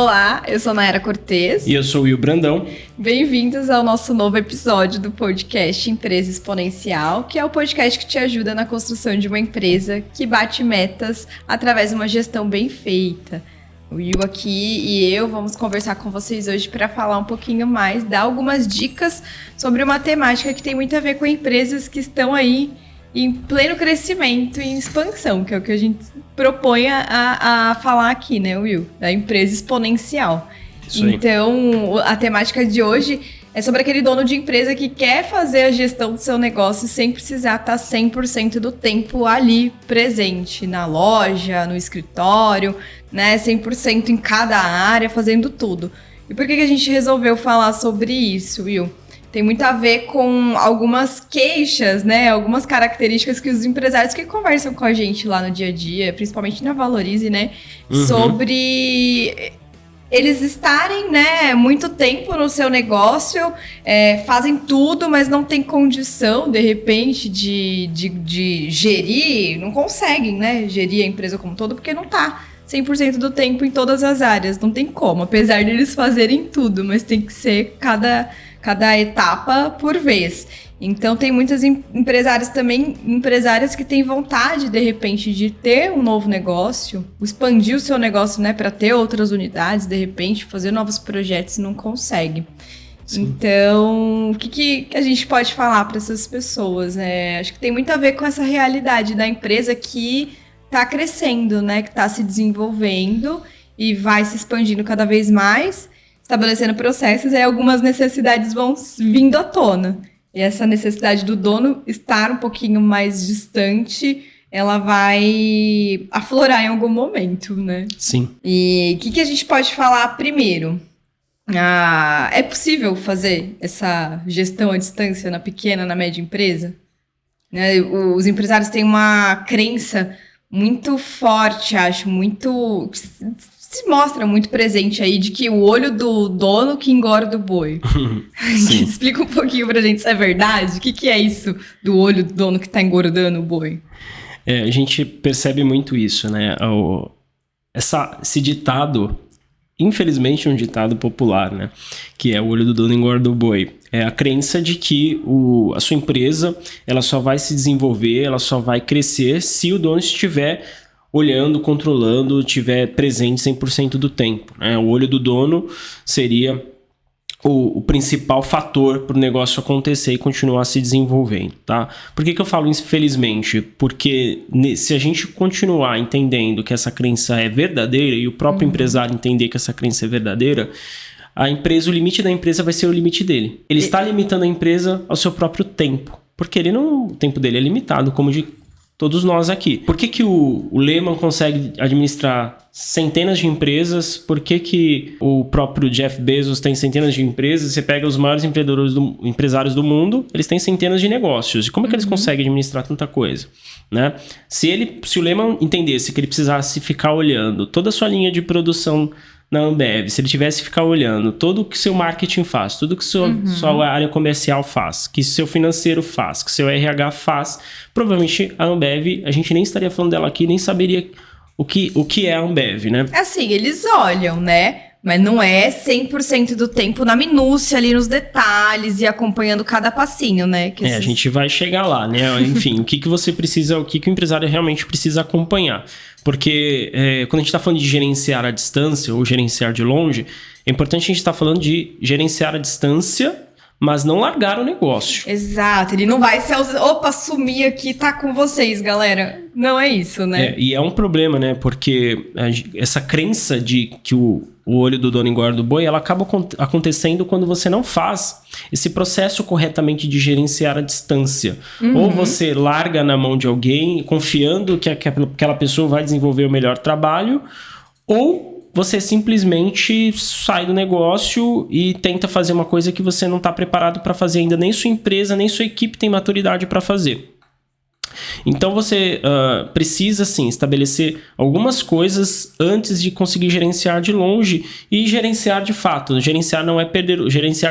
Olá, eu sou Nayara Cortez. E eu sou o Will Brandão. Bem-vindos ao nosso novo episódio do podcast Empresa Exponencial, que é o podcast que te ajuda na construção de uma empresa que bate metas através de uma gestão bem feita. O Will aqui e eu vamos conversar com vocês hoje para falar um pouquinho mais, dar algumas dicas sobre uma temática que tem muito a ver com empresas que estão aí em pleno crescimento e em expansão, que é o que a gente propõe a falar aqui, né, Will? Da empresa exponencial. Isso aí. Então, a temática de hoje é sobre aquele dono de empresa que quer fazer a gestão do seu negócio sem precisar estar 100% do tempo ali presente, na loja, no escritório, né, 100% em cada área, fazendo tudo. E por que a gente resolveu falar sobre isso, Will? Tem muito a ver com algumas queixas, né? Algumas características que os empresários que conversam com a gente lá no dia a dia, principalmente na Valorize, né? Sobre eles estarem, né, muito tempo no seu negócio, fazem tudo, mas não tem condição, de repente, de gerir, não conseguem, né? Gerir a empresa como um todo, porque não tá 100% do tempo em todas as áreas. Não tem como, apesar de eles fazerem tudo, mas tem que ser cada etapa por vez. Então tem muitas empresárias que têm vontade, de repente, de ter um novo negócio, expandir o seu negócio, né, para ter outras unidades, de repente, fazer novos projetos e não consegue. Sim. Então, o que a gente pode falar para essas pessoas, né? Acho que tem muito a ver com essa realidade da empresa que está crescendo, né, que está se desenvolvendo e vai se expandindo cada vez mais, estabelecendo processos, e algumas necessidades vão vindo à tona. E essa necessidade do dono estar um pouquinho mais distante, ela vai aflorar em algum momento, né? Sim. E o que a gente pode falar primeiro? É possível fazer essa gestão à distância na pequena, na média empresa? Né? Os empresários têm uma crença muito forte, acho, muito... se mostra muito presente aí de que o olho do dono que engorda o boi. Explica um pouquinho pra gente se é verdade. O que é isso do olho do dono que tá engordando o boi? A gente percebe muito isso, né? Esse ditado, infelizmente, é um ditado popular, né? Que é o olho do dono engorda o boi. É a crença de que a sua empresa ela só vai se desenvolver, ela só vai crescer se o dono estiver olhando, controlando, estiver presente 100% do tempo, né? O olho do dono seria o principal fator para o negócio acontecer e continuar se desenvolvendo, tá? Por que eu falo infelizmente? Porque se a gente continuar entendendo que essa crença é verdadeira e o próprio empresário entender que essa crença é verdadeira, o limite da empresa vai ser o limite dele. Ele está limitando a empresa ao seu próprio tempo, porque o tempo dele é limitado, como de todos nós aqui. Por que o Lehman consegue administrar centenas de empresas? Por que o próprio Jeff Bezos tem centenas de empresas? Você pega os maiores empresários do mundo, eles têm centenas de negócios. E como é que eles conseguem administrar tanta coisa? Né? Se o Lehman entendesse que ele precisasse ficar olhando toda a sua linha de produção na Ambev, se ele tivesse que ficar olhando tudo que seu marketing faz, tudo que sua área comercial faz, que seu financeiro faz, que seu RH faz, provavelmente a Ambev, a gente nem estaria falando dela aqui, nem saberia o que é a Ambev, né? Assim, eles olham, né? Mas não é 100% do tempo na minúcia, ali nos detalhes e acompanhando cada passinho, né? A gente vai chegar lá, né? Enfim, o que você precisa, o que o empresário realmente precisa acompanhar. Porque quando a gente está falando de gerenciar à distância ou gerenciar de longe, é importante a gente estar falando de gerenciar à distância, mas não largar o negócio. Exato, ele não vai sumir aqui, tá com vocês, galera. Não é isso, né? E é um problema, né? Porque essa crença de que o olho do dono engorda o boi, ela acaba acontecendo quando você não faz esse processo corretamente de gerenciar a distância. Ou você larga na mão de alguém, confiando que aquela pessoa vai desenvolver o melhor trabalho, ou você simplesmente sai do negócio e tenta fazer uma coisa que você não está preparado para fazer ainda, nem sua empresa, nem sua equipe tem maturidade para fazer. Então você precisa sim estabelecer algumas coisas antes de conseguir gerenciar de longe e gerenciar de fato. Gerenciar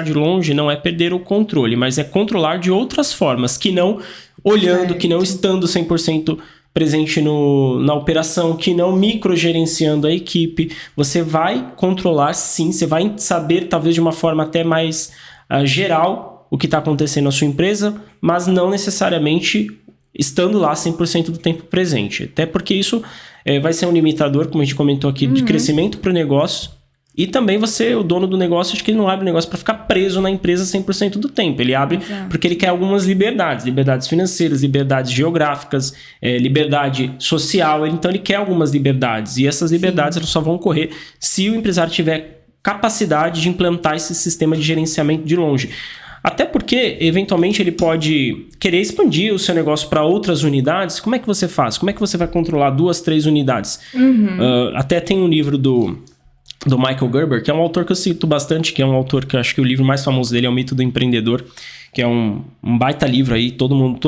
de longe não é perder o controle, mas é controlar de outras formas, que não olhando, que não estando 100% presente na operação, que não microgerenciando a equipe. Você vai controlar, sim, você vai saber, talvez de uma forma até mais geral, o que está acontecendo na sua empresa, mas não necessariamente estando lá 100% do tempo presente. Até porque isso vai ser um limitador, como a gente comentou aqui, de crescimento para o negócio. E também você, o dono do negócio, acho que ele não abre o negócio para ficar preso na empresa 100% do tempo. Ele abre porque ele quer algumas liberdades. Liberdades financeiras, liberdades geográficas, liberdade social. Então ele quer algumas liberdades. E essas liberdades elas só vão ocorrer se o empresário tiver capacidade de implantar esse sistema de gerenciamento de longe. Até porque, eventualmente, ele pode querer expandir o seu negócio para outras unidades. Como é que você faz? Como é que você vai controlar 2, 3 unidades? Até tem um livro do Michael Gerber, que é um autor que eu cito bastante, que é um autor que eu acho que o livro mais famoso dele é O Mito do Empreendedor, que é um baita livro aí,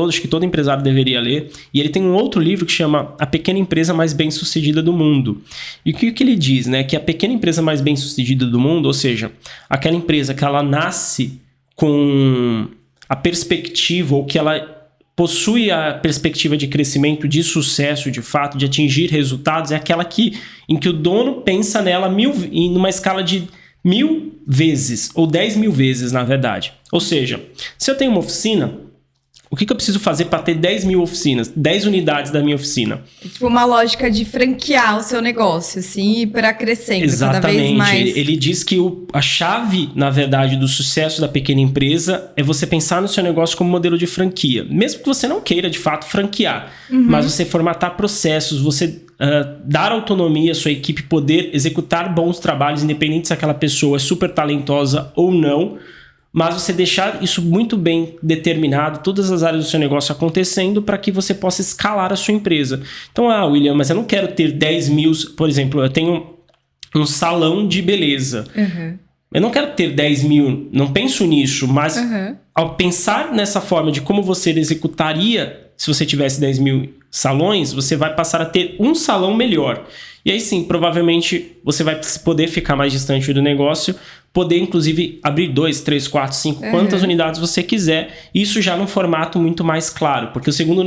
acho que todo empresário deveria ler. E ele tem um outro livro que chama A Pequena Empresa Mais Bem-Sucedida do Mundo. E o que ele diz, né? Que a pequena empresa mais bem-sucedida do mundo, ou seja, aquela empresa que ela nasce com a perspectiva, ou que ela possui a perspectiva de crescimento, de sucesso, de fato, de atingir resultados, é aquela em que o dono pensa nela numa escala de 1000 vezes, ou 10.000 vezes, na verdade. Ou seja, se eu tenho uma oficina, o que eu preciso fazer para ter 10.000 oficinas, 10 unidades da minha oficina? Tipo uma lógica de franquear o seu negócio, assim, para crescendo Exatamente. Cada vez mais. Ele diz que a chave, na verdade, do sucesso da pequena empresa é você pensar no seu negócio como modelo de franquia. Mesmo que você não queira, de fato, franquear. Mas você formatar processos, você dar autonomia à sua equipe, poder executar bons trabalhos, independente se aquela pessoa é super talentosa ou não. Mas você deixar isso muito bem determinado, todas as áreas do seu negócio acontecendo para que você possa escalar a sua empresa. Então, William, mas eu não quero ter 10.000... Por exemplo, eu tenho um salão de beleza. Eu não quero ter 10.000, não penso nisso, mas ao pensar nessa forma de como você executaria se você tivesse 10.000 salões, você vai passar a ter um salão melhor. E aí sim, provavelmente você vai poder ficar mais distante do negócio, poder inclusive abrir 2, 3, 4, 5, quantas unidades você quiser, isso já num formato muito mais claro, porque a segunda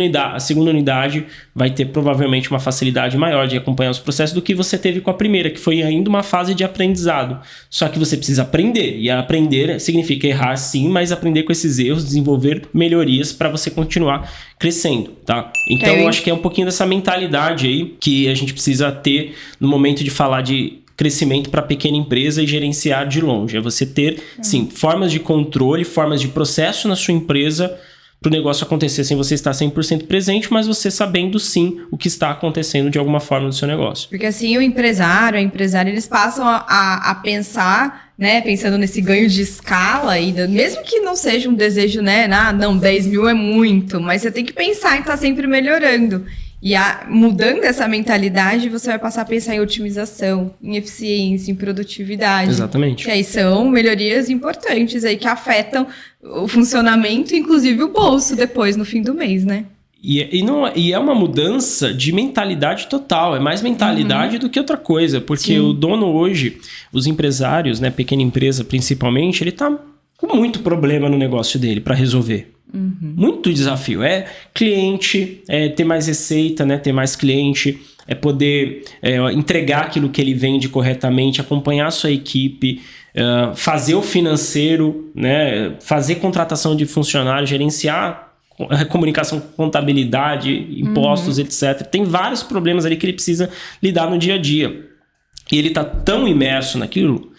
unidade vai ter provavelmente uma facilidade maior de acompanhar os processos do que você teve com a primeira, que foi ainda uma fase de aprendizado. Só que você precisa aprender, e aprender significa errar sim, mas aprender com esses erros, desenvolver melhorias para você continuar crescendo, tá? Então eu acho que é um pouquinho dessa mentalidade aí que a gente precisa ter no momento de falar de crescimento para pequena empresa e gerenciar de longe. É você ter, sim, formas de controle, formas de processo na sua empresa para o negócio acontecer sem você estar 100% presente, mas você sabendo, sim, o que está acontecendo de alguma forma no seu negócio. Porque assim, o empresário, a empresária, eles passam a pensar, né, pensando nesse ganho de escala, e mesmo que não seja um desejo, né, não, 10.000 é muito, mas você tem que pensar em estar sempre melhorando. E mudando essa mentalidade, você vai passar a pensar em otimização, em eficiência, em produtividade. Exatamente. Que aí são melhorias importantes aí que afetam o funcionamento, inclusive o bolso depois, no fim do mês, né? E é uma mudança de mentalidade total. É mais mentalidade do que outra coisa. Porque o dono hoje, os empresários, né, pequena empresa principalmente, ele tá com muito problema no negócio dele para resolver. Muito desafio. É cliente, é ter mais receita, né? Ter mais cliente, é poder entregar aquilo que ele vende corretamente, acompanhar a sua equipe, fazer o financeiro, né? Fazer contratação de funcionários, gerenciar comunicação com contabilidade, impostos, etc. Tem vários problemas ali que ele precisa lidar no dia a dia. E ele está tão imerso naquilo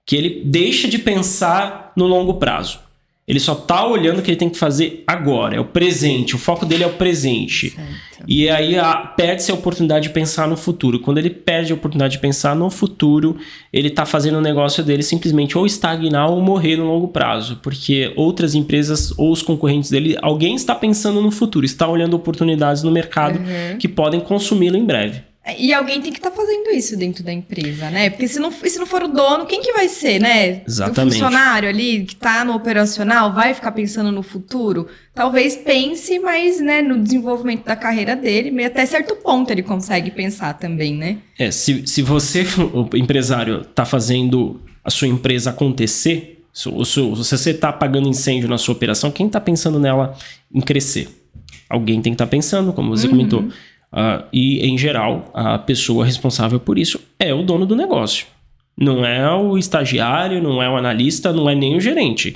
que ele deixa de pensar no longo prazo. Ele só tá olhando o que ele tem que fazer agora, é o presente, o foco dele é o presente. Certo. E aí perde-se a oportunidade de pensar no futuro. Quando ele perde a oportunidade de pensar no futuro, ele tá fazendo o negócio dele simplesmente ou estagnar ou morrer no longo prazo. Porque outras empresas ou os concorrentes dele, alguém está pensando no futuro, está olhando oportunidades no mercado que podem consumi-lo em breve. E alguém tem que estar fazendo isso dentro da empresa, né? Porque se não for o dono, quem que vai ser, né? Exatamente. O funcionário ali que está no operacional vai ficar pensando no futuro? Talvez pense, mas, né, no desenvolvimento da carreira dele, até certo ponto ele consegue pensar também, né? Se você, o empresário, está fazendo a sua empresa acontecer, se você está apagando incêndio na sua operação, quem está pensando nela em crescer? Alguém tem que estar pensando, como você comentou. E, em geral, a pessoa responsável por isso é o dono do negócio. Não é o estagiário, não é o analista, não é nem o gerente.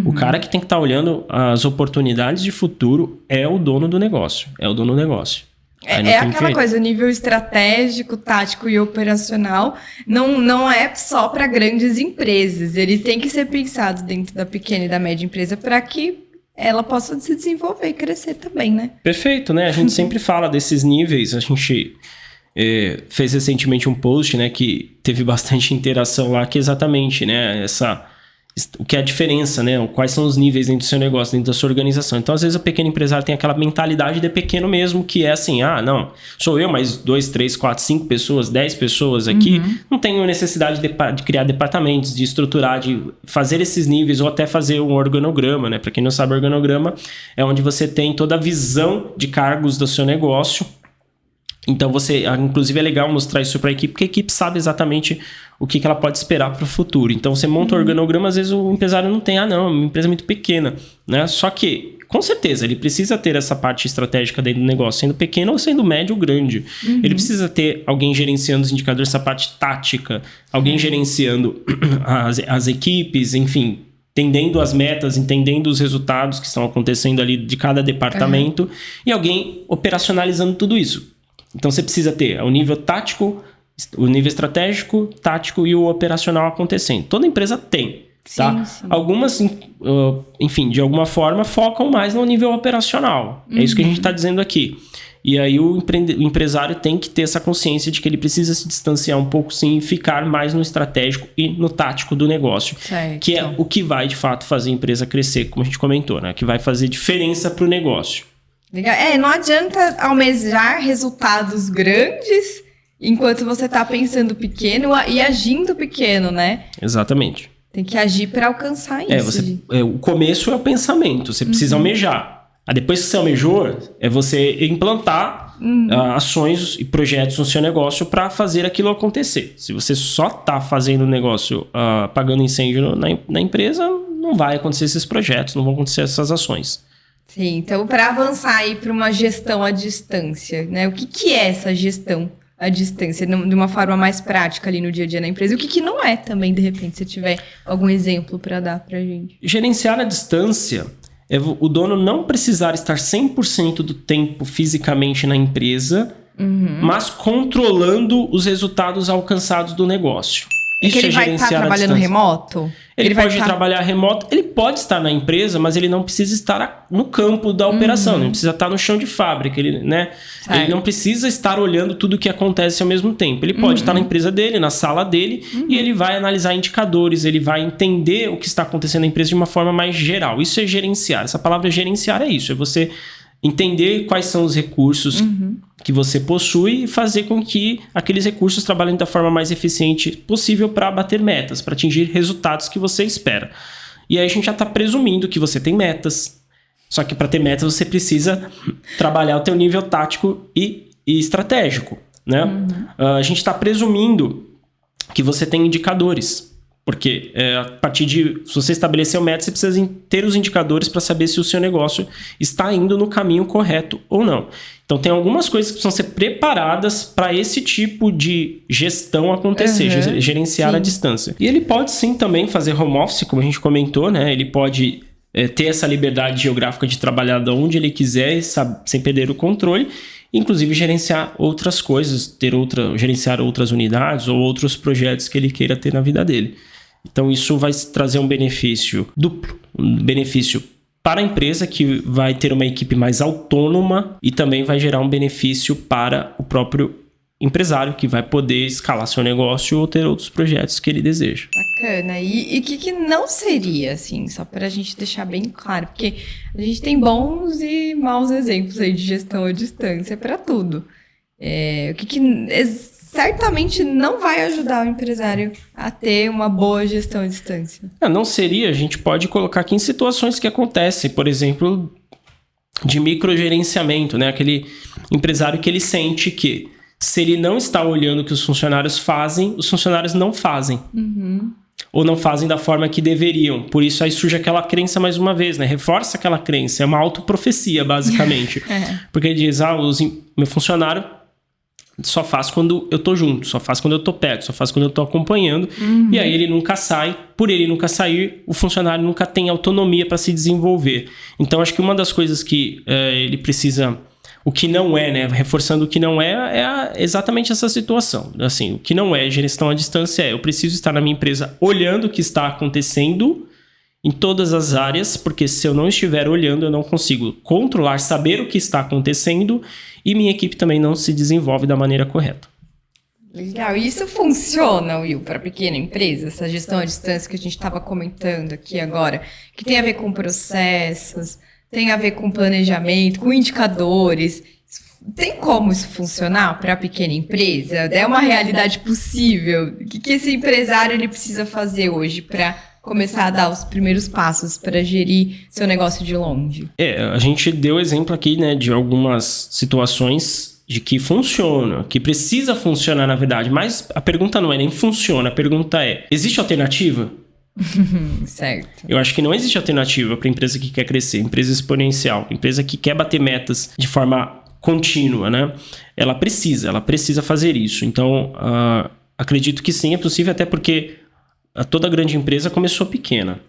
O cara que tem que estar olhando as oportunidades de futuro é o dono do negócio. É o dono do negócio. É aquela coisa, o nível estratégico, tático e operacional não é só para grandes empresas. Ele tem que ser pensado dentro da pequena e da média empresa para que ela possa se desenvolver e crescer também, né? Perfeito, né? A gente sempre fala desses níveis. A gente fez recentemente um post, né, que teve bastante interação lá, que é exatamente, né, o que é a diferença, né? Quais são os níveis dentro do seu negócio, dentro da sua organização. Então, às vezes, o pequeno empresário tem aquela mentalidade de pequeno mesmo, que é assim, não, sou eu, mais 2, 3, 4, 5 pessoas, 10 pessoas aqui. Não tenho necessidade de criar departamentos, de estruturar, de fazer esses níveis, ou até fazer um organograma, né? Para quem não sabe, organograma é onde você tem toda a visão de cargos do seu negócio. Então, inclusive é legal mostrar isso para a equipe, porque a equipe sabe exatamente o que ela pode esperar para o futuro. Então, você monta o organograma, às vezes o empresário não tem, é uma empresa muito pequena, né? Só que, com certeza, ele precisa ter essa parte estratégica dentro do negócio, sendo pequeno ou sendo médio ou grande. Ele precisa ter alguém gerenciando os indicadores, essa parte tática, alguém gerenciando as equipes, enfim, entendendo as metas, entendendo os resultados que estão acontecendo ali de cada departamento, e alguém operacionalizando tudo isso. Então, você precisa ter o nível tático, o nível estratégico, tático e o operacional acontecendo. Toda empresa tem, tá? Sim. Algumas, enfim, de alguma forma, focam mais no nível operacional. É isso que a gente está dizendo aqui. E aí, o empresário tem que ter essa consciência de que ele precisa se distanciar um pouco, sim, e ficar mais no estratégico e no tático do negócio. Certo. Que é o que vai, de fato, fazer a empresa crescer, como a gente comentou, né? Que vai fazer diferença para o negócio. Legal. Não adianta almejar resultados grandes enquanto você está pensando pequeno e agindo pequeno, né? Exatamente. Tem que agir para alcançar isso. O começo é o pensamento, você precisa almejar. Depois que você almejou, é você implantar ações e projetos no seu negócio para fazer aquilo acontecer. Se você só está fazendo o negócio apagando incêndio na empresa, não vai acontecer esses projetos, não vão acontecer essas ações. Sim, então para avançar aí para uma gestão à distância, né? O que é essa gestão à distância, de uma forma mais prática ali no dia a dia na empresa? E o que não é também, de repente, se tiver algum exemplo para dar para a gente? Gerenciar à distância é o dono não precisar estar 100% do tempo fisicamente na empresa, mas controlando os resultados alcançados do negócio. Isso ele vai estar trabalhando remoto? Ele pode trabalhar remoto, ele pode estar na empresa, mas ele não precisa estar no campo da operação, não precisa estar no chão de fábrica, né? Ele não precisa estar olhando tudo o que acontece ao mesmo tempo. Ele pode estar na empresa dele, na sala dele, e ele vai analisar indicadores, ele vai entender o que está acontecendo na empresa de uma forma mais geral. Isso é gerenciar. Essa palavra gerenciar é isso, é você entender quais são os recursos que você possui e fazer com que aqueles recursos trabalhem da forma mais eficiente possível para bater metas, para atingir resultados que você espera. E aí a gente já está presumindo que você tem metas, só que para ter metas você precisa trabalhar o teu nível tático e estratégico, né? A gente está presumindo que você tem indicadores. Porque a partir se você estabeleceu metas, você precisa ter os indicadores para saber se o seu negócio está indo no caminho correto ou não. Então, tem algumas coisas que precisam ser preparadas para esse tipo de gestão acontecer, gerenciar à distância. E ele pode sim também fazer home office, como a gente comentou, né? Ele pode ter essa liberdade geográfica de trabalhar de onde ele quiser, sem perder o controle. Inclusive gerenciar outras coisas, gerenciar outras unidades ou outros projetos que ele queira ter na vida dele. Então isso vai trazer um benefício duplo, um benefício para a empresa, que vai ter uma equipe mais autônoma, e também vai gerar um benefício para o próprio empresário, que vai poder escalar seu negócio ou ter outros projetos que ele deseja. Bacana. E o que não seria, assim, só para a gente deixar bem claro, porque a gente tem bons e maus exemplos aí de gestão à distância para tudo. O que certamente não vai ajudar o empresário a ter uma boa gestão à distância? Não seria, a gente pode colocar aqui em situações que acontecem, por exemplo, de microgerenciamento, né? Aquele empresário que ele sente que, se ele não está olhando o que os funcionários fazem, os funcionários não fazem. ou não fazem da forma que deveriam. Por isso aí surge aquela crença mais uma vez, né? Reforça aquela crença, é uma autoprofecia, basicamente. Porque ele diz, meu funcionário só faz quando eu tô junto, só faz quando eu tô perto, só faz quando eu tô acompanhando. E aí ele nunca sai. Por ele nunca sair, o funcionário nunca tem autonomia para se desenvolver. Então, acho que uma das coisas que ele precisa... O que não é, né? Reforçando o que não é exatamente essa situação. Assim, o que não é gestão à distância eu preciso estar na minha empresa olhando o que está acontecendo em todas as áreas, porque se eu não estiver olhando, eu não consigo controlar, saber o que está acontecendo e minha equipe também não se desenvolve da maneira correta. Legal. E isso funciona, Will, para pequena empresa? Essa gestão à distância que a gente estava comentando aqui agora, que tem a ver com processos, tem a ver com planejamento, com indicadores. Tem como isso funcionar para a pequena empresa? É uma realidade possível? O que esse empresário ele precisa fazer hoje para começar a dar os primeiros passos para gerir seu negócio de longe? A gente deu exemplo aqui, né, de algumas situações de que funciona, que precisa funcionar na verdade, mas a pergunta não é nem funciona, a pergunta é, existe alternativa? Certo. Eu acho que não existe alternativa para empresa que quer crescer, empresa exponencial, empresa que quer bater metas de forma contínua, né? Ela precisa fazer isso. Então, acredito que sim, é possível, até porque toda grande empresa começou pequena.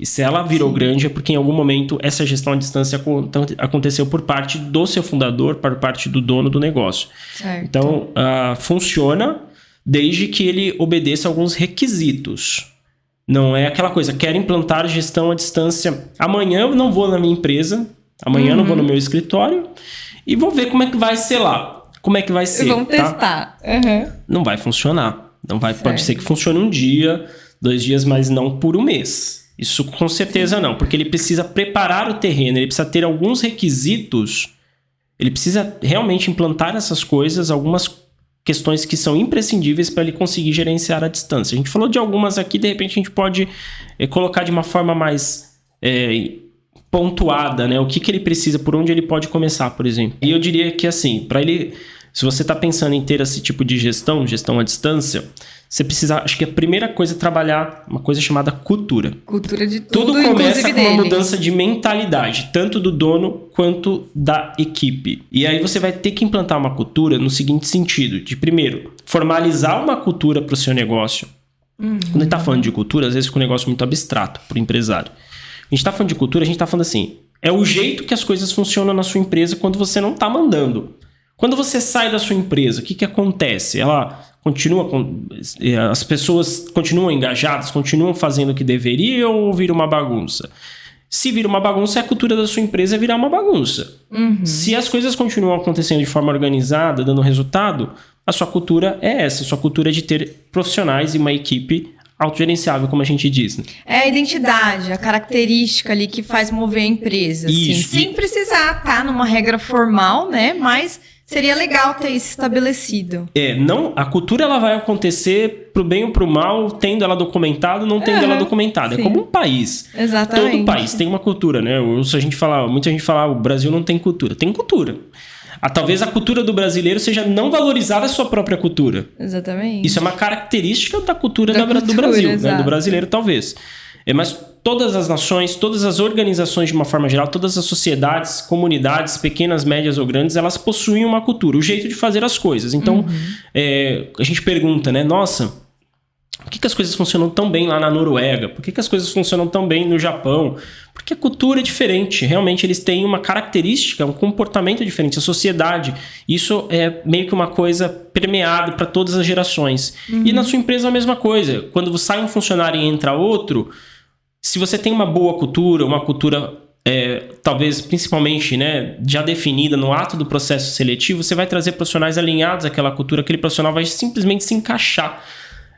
E se ela virou grande é porque em algum momento essa gestão à distância aconteceu por parte do seu fundador, por parte do dono do negócio. Certo. Então, funciona desde que ele obedeça alguns requisitos. Não é aquela coisa, quero implantar gestão à distância. Amanhã eu não vou na minha empresa, amanhã eu não vou no meu escritório e vou ver como é que vai ser lá. Como é que vai ser, vamos testar. Não vai funcionar. Não vai, pode ser que funcione um dia, 2 dias, mas não por um mês. Isso com certeza não, porque ele precisa preparar o terreno, ele precisa ter alguns requisitos, ele precisa realmente implantar essas coisas, algumas questões que são imprescindíveis para ele conseguir gerenciar a distância. A gente falou de algumas aqui, de repente a gente pode colocar de uma forma mais pontuada, né? O que ele precisa, por onde ele pode começar, por exemplo. E eu diria que assim, para ele, se você está pensando em ter esse tipo de gestão à distância, você precisa, acho que a primeira coisa é trabalhar uma coisa chamada cultura. Cultura de tudo começa com dele. uma mudança de mentalidade, tanto do dono quanto da equipe. E aí você vai ter que implantar uma cultura no seguinte sentido, de primeiro, formalizar uma cultura para o seu negócio. Quando a gente está falando de cultura, às vezes fica um negócio muito abstrato para o empresário. A gente está falando de cultura, a gente está falando assim, é o jeito que as coisas funcionam na sua empresa quando você não está mandando. Quando você sai da sua empresa, o que acontece? Ela continua as pessoas continuam engajadas, continuam fazendo o que deveriam ou vira uma bagunça? Se vira uma bagunça, a cultura da sua empresa é virar uma bagunça. Se as coisas continuam acontecendo de forma organizada, dando resultado, a sua cultura é essa. A sua cultura é de ter profissionais e uma equipe autogerenciável, como a gente diz. Né? É a identidade, a característica ali que faz mover a empresa. Isso. Assim, sem precisar estar numa regra formal, né? Mas seria legal ter isso estabelecido. A cultura ela vai acontecer pro bem ou pro mal, tendo ela documentada, não tendo ela documentada. Sim. É como um país. Exatamente. Todo país tem uma cultura, né? Muita gente fala, o Brasil não tem cultura. Tem cultura. Talvez a cultura do brasileiro seja não valorizar a sua própria cultura. Exatamente. Isso é uma característica da cultura do Brasil, né? Do brasileiro, talvez. Mas todas as nações, todas as organizações de uma forma geral, todas as sociedades, comunidades, pequenas, médias ou grandes, elas possuem uma cultura, o jeito de fazer as coisas. Então, a gente pergunta, né? Nossa, por que as coisas funcionam tão bem lá na Noruega? Por que as coisas funcionam tão bem no Japão? Porque a cultura é diferente. Realmente, eles têm uma característica, um comportamento diferente. A sociedade, isso é meio que uma coisa permeada para todas as gerações. E na sua empresa é a mesma coisa. Quando sai um funcionário e entra outro, se você tem uma boa cultura, uma cultura talvez principalmente, né, já definida no ato do processo seletivo, você vai trazer profissionais alinhados àquela cultura, aquele profissional vai simplesmente se encaixar.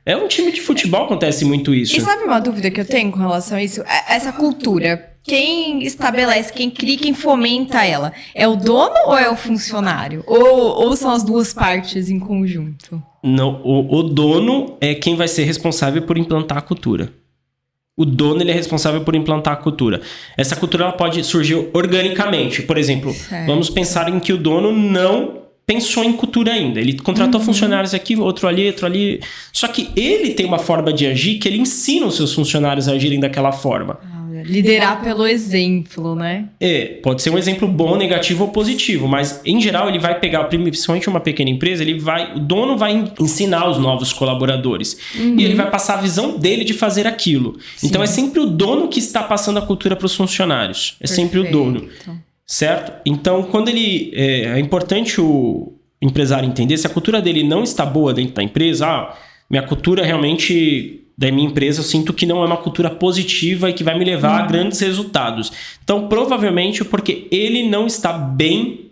É um time de futebol, acontece muito isso. E sabe uma dúvida que eu tenho com relação a isso? Essa cultura, quem estabelece, quem cria, quem fomenta ela? É o dono ou é o funcionário? Ou são as duas partes em conjunto? Não, o dono é quem vai ser responsável por implantar a cultura. O dono ele é responsável por implantar a cultura. Essa cultura ela pode surgir organicamente. Por exemplo, vamos pensar em que o dono não pensou em cultura ainda. Ele contratou funcionários aqui, outro ali. Só que ele tem uma forma de agir que ele ensina os seus funcionários a agirem daquela forma. Liderar pelo exemplo, né? Pode ser um exemplo bom, negativo ou positivo, mas em geral ele vai pegar, principalmente uma pequena empresa, o dono vai ensinar os novos colaboradores. E ele vai passar a visão dele de fazer aquilo. Sim. Então é sempre o dono que está passando a cultura para os funcionários. É sempre o dono. Certo? Então, quando é importante o empresário entender se a cultura dele não está boa dentro da empresa, minha cultura realmente da minha empresa eu sinto que não é uma cultura positiva e que vai me levar a grandes resultados. Então, provavelmente porque ele não está bem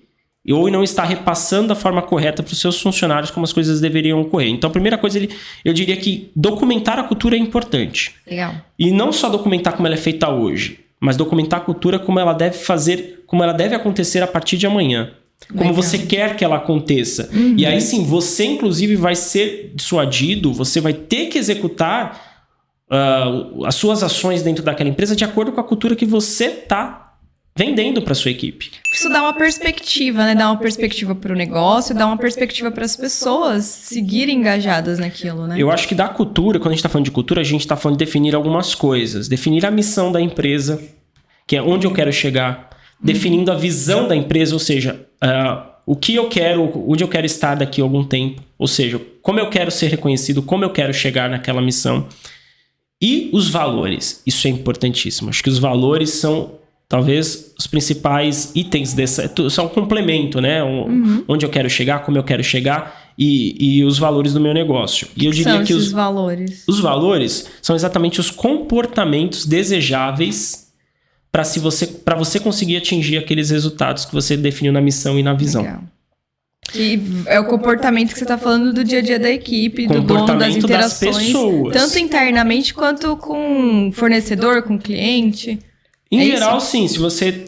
ou não está repassando da forma correta para os seus funcionários como as coisas deveriam ocorrer. Então, a primeira coisa, eu diria que documentar a cultura é importante. Legal. E não só documentar como ela é feita hoje, mas documentar a cultura como ela deve acontecer a partir de amanhã. Como você quer que ela aconteça. E aí sim, você inclusive vai ser dissuadido, você vai ter que executar as suas ações dentro daquela empresa de acordo com a cultura que você está vendendo para sua equipe. Isso dá uma perspectiva, né? Dá uma perspectiva para o negócio, dá uma perspectiva para as pessoas seguirem engajadas naquilo, né? Eu acho que da cultura, quando a gente está falando de cultura, a gente está falando de definir algumas coisas. Definir a missão da empresa, que é onde eu quero chegar. Definindo a visão da empresa, ou seja, o que eu quero, onde eu quero estar daqui a algum tempo. Ou seja, como eu quero ser reconhecido, como eu quero chegar naquela missão. E os valores. Isso é importantíssimo. Acho que os valores são talvez os principais itens são um complemento, né? Onde eu quero chegar, como eu quero chegar e os valores do meu negócio. E eu diria que os valores são exatamente os comportamentos desejáveis para você conseguir atingir aqueles resultados que você definiu na missão e na visão. Legal. E é o comportamento que você está falando do dia a dia da equipe, do dono, das interações, das pessoas. Tanto internamente quanto com fornecedor, com cliente. Em geral, sim.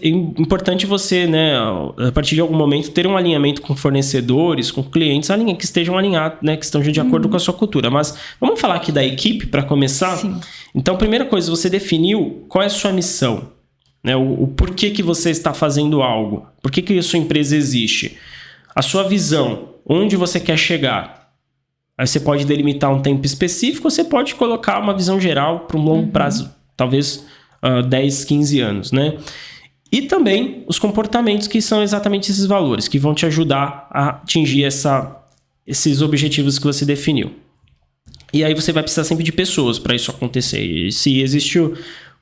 É importante você, né, a partir de algum momento, ter um alinhamento com fornecedores, com clientes, que estejam alinhados, né, que estejam de acordo com a sua cultura. Mas vamos falar aqui da equipe para começar? Sim. Então, primeira coisa, você definiu qual é a sua missão, né, o porquê que você está fazendo algo, por que a sua empresa existe, a sua visão, onde você quer chegar. Aí você pode delimitar um tempo específico, ou você pode colocar uma visão geral para um longo prazo, talvez 10, 15 anos, né? E também os comportamentos, que são exatamente esses valores, que vão te ajudar a atingir esses objetivos que você definiu. E aí você vai precisar sempre de pessoas para isso acontecer. E se existe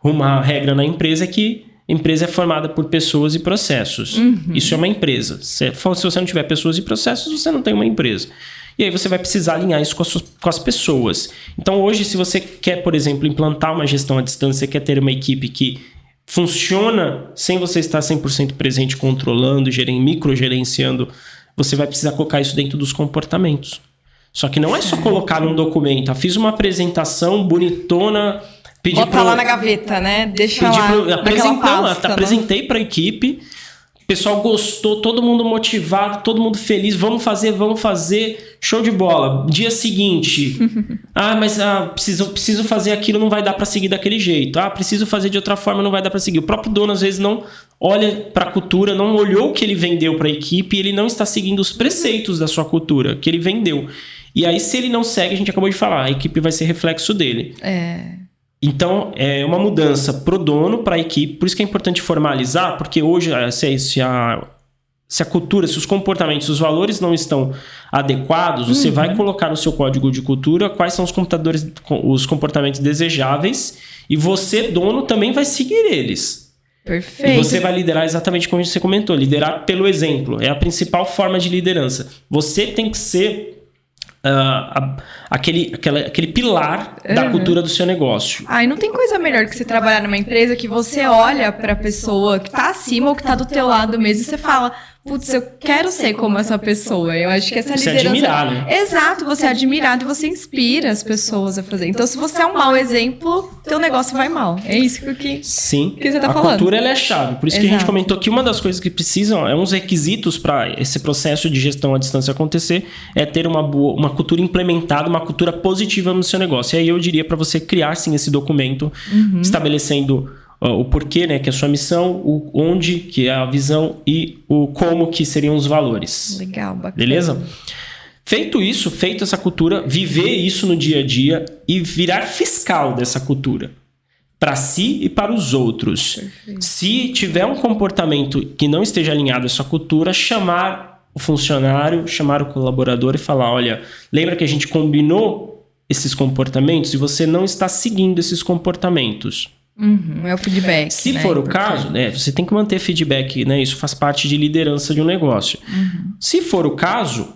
uma regra na empresa, é que a empresa é formada por pessoas e processos. Isso é uma empresa. Se você não tiver pessoas e processos, você não tem uma empresa. E aí você vai precisar alinhar isso com as pessoas. Então hoje, se você quer, por exemplo, implantar uma gestão à distância, você quer ter uma equipe que funciona sem você estar 100% presente, controlando, microgerenciando, você vai precisar colocar isso dentro dos comportamentos. Só que não é só colocar num documento. Fiz uma apresentação bonitona... Bota lá na gaveta, né? Deixa lá naquela pasta. Apresentei para a equipe, o pessoal gostou, todo mundo motivado, todo mundo feliz, vamos fazer, show de bola. Dia seguinte, mas preciso fazer aquilo, não vai dar para seguir daquele jeito. Preciso fazer de outra forma, não vai dar para seguir. O próprio dono às vezes não olha para a cultura, não olhou o que ele vendeu para a equipe e ele não está seguindo os preceitos da sua cultura que ele vendeu. E aí, se ele não segue, a gente acabou de falar, a equipe vai ser reflexo dele. Então, é uma mudança pro dono, para a equipe. Por isso que é importante formalizar, porque hoje, se a cultura, se os comportamentos, os valores não estão adequados, você vai colocar no seu código de cultura quais são os comportamentos desejáveis e você, dono, também vai seguir eles. Perfeito. E você vai liderar exatamente como você comentou, liderar pelo exemplo. É a principal forma de liderança. Você tem que ser... aquele pilar da cultura do seu negócio. E não tem coisa melhor que você trabalhar numa empresa que você olha pra pessoa que tá acima ou que tá do teu lado mesmo e você fala, putz, eu quero ser como essa pessoa. Eu acho que essa liderança... Você admirar, né? Exato, você é admirado e você inspira as pessoas a fazer. Então, se você é um mau exemplo, teu negócio vai mal. É isso que você tá falando. A cultura, ela é chave. Por isso que a gente comentou que uma das coisas que precisam, uns requisitos para esse processo de gestão à distância acontecer, é ter uma cultura implementada, uma cultura positiva no seu negócio. E aí eu diria para você criar, sim, esse documento, estabelecendo o porquê, né, que é a sua missão, o onde, que é a visão, e o como, que seriam os valores. Legal, bacana. Beleza? Feito isso, feito essa cultura, viver isso no dia a dia e virar fiscal dessa cultura. Para si e para os outros. Perfeito. Se tiver um comportamento que não esteja alinhado a essa cultura, chamar o funcionário, chamar o colaborador e falar, olha, lembra que a gente combinou esses comportamentos e você não está seguindo esses comportamentos. É o feedback. Se for o caso, né, você tem que manter feedback, né, isso faz parte de liderança de um negócio. Se for o caso,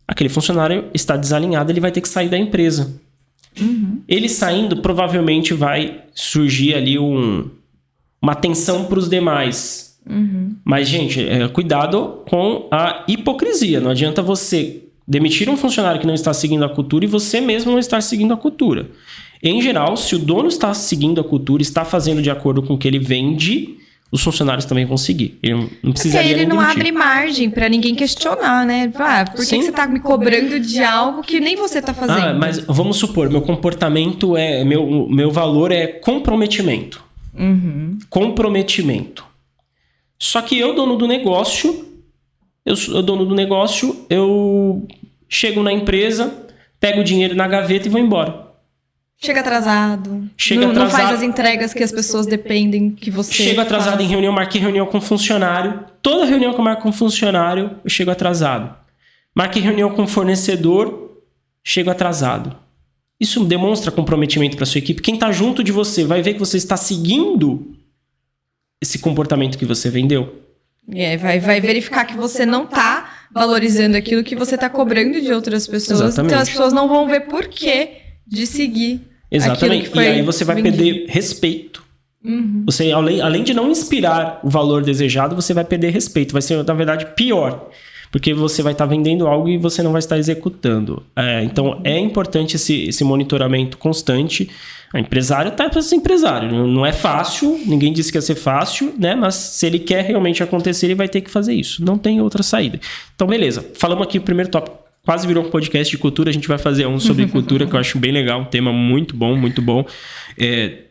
aquele funcionário está desalinhado, ele vai ter que sair da empresa. Ele saindo, provavelmente vai surgir ali uma tensão para os demais. Mas, gente, cuidado com a hipocrisia. Não adianta você demitir um funcionário que não está seguindo a cultura e você mesmo não estar seguindo a cultura. Em geral, se o dono está seguindo a cultura, está fazendo de acordo com o que ele vende, os funcionários também vão seguir. Ele não precisaria Porque ele não demitir. abre margem pra ninguém questionar, né? Por que você tá me cobrando de algo que nem você tá fazendo? Mas vamos supor, meu comportamento meu valor é comprometimento. Comprometimento. Só que eu, dono do negócio, eu chego na empresa, pego o dinheiro na gaveta e vou embora. Chega atrasado. Não faz as entregas que as pessoas dependem que você Chego atrasado em reunião, marquei reunião com funcionário. Toda reunião que eu marco com funcionário, eu chego atrasado. Marquei reunião com fornecedor, chego atrasado. Isso demonstra comprometimento para sua equipe. Quem está junto de você vai ver que você está seguindo esse comportamento que você vendeu. Vai verificar que você não tá valorizando aquilo que você tá cobrando de outras pessoas. Exatamente. Então as pessoas não vão ver porquê de seguir. Exatamente. Aquilo que foi E aí você vai vendido. perder respeito. Você, além de não inspirar o valor desejado, você vai perder respeito. Vai ser, na verdade, pior. Porque você vai estar vendendo algo e você não vai estar executando. Então, é importante esse monitoramento constante. A empresário está para ser empresário. Não é fácil, ninguém disse que ia ser fácil, né? Mas se ele quer realmente acontecer, ele vai ter que fazer isso. Não tem outra saída. Então, beleza. Falamos aqui o primeiro tópico. Quase virou um podcast de cultura. A gente vai fazer um sobre cultura, que eu acho bem legal. Um tema muito bom, muito bom.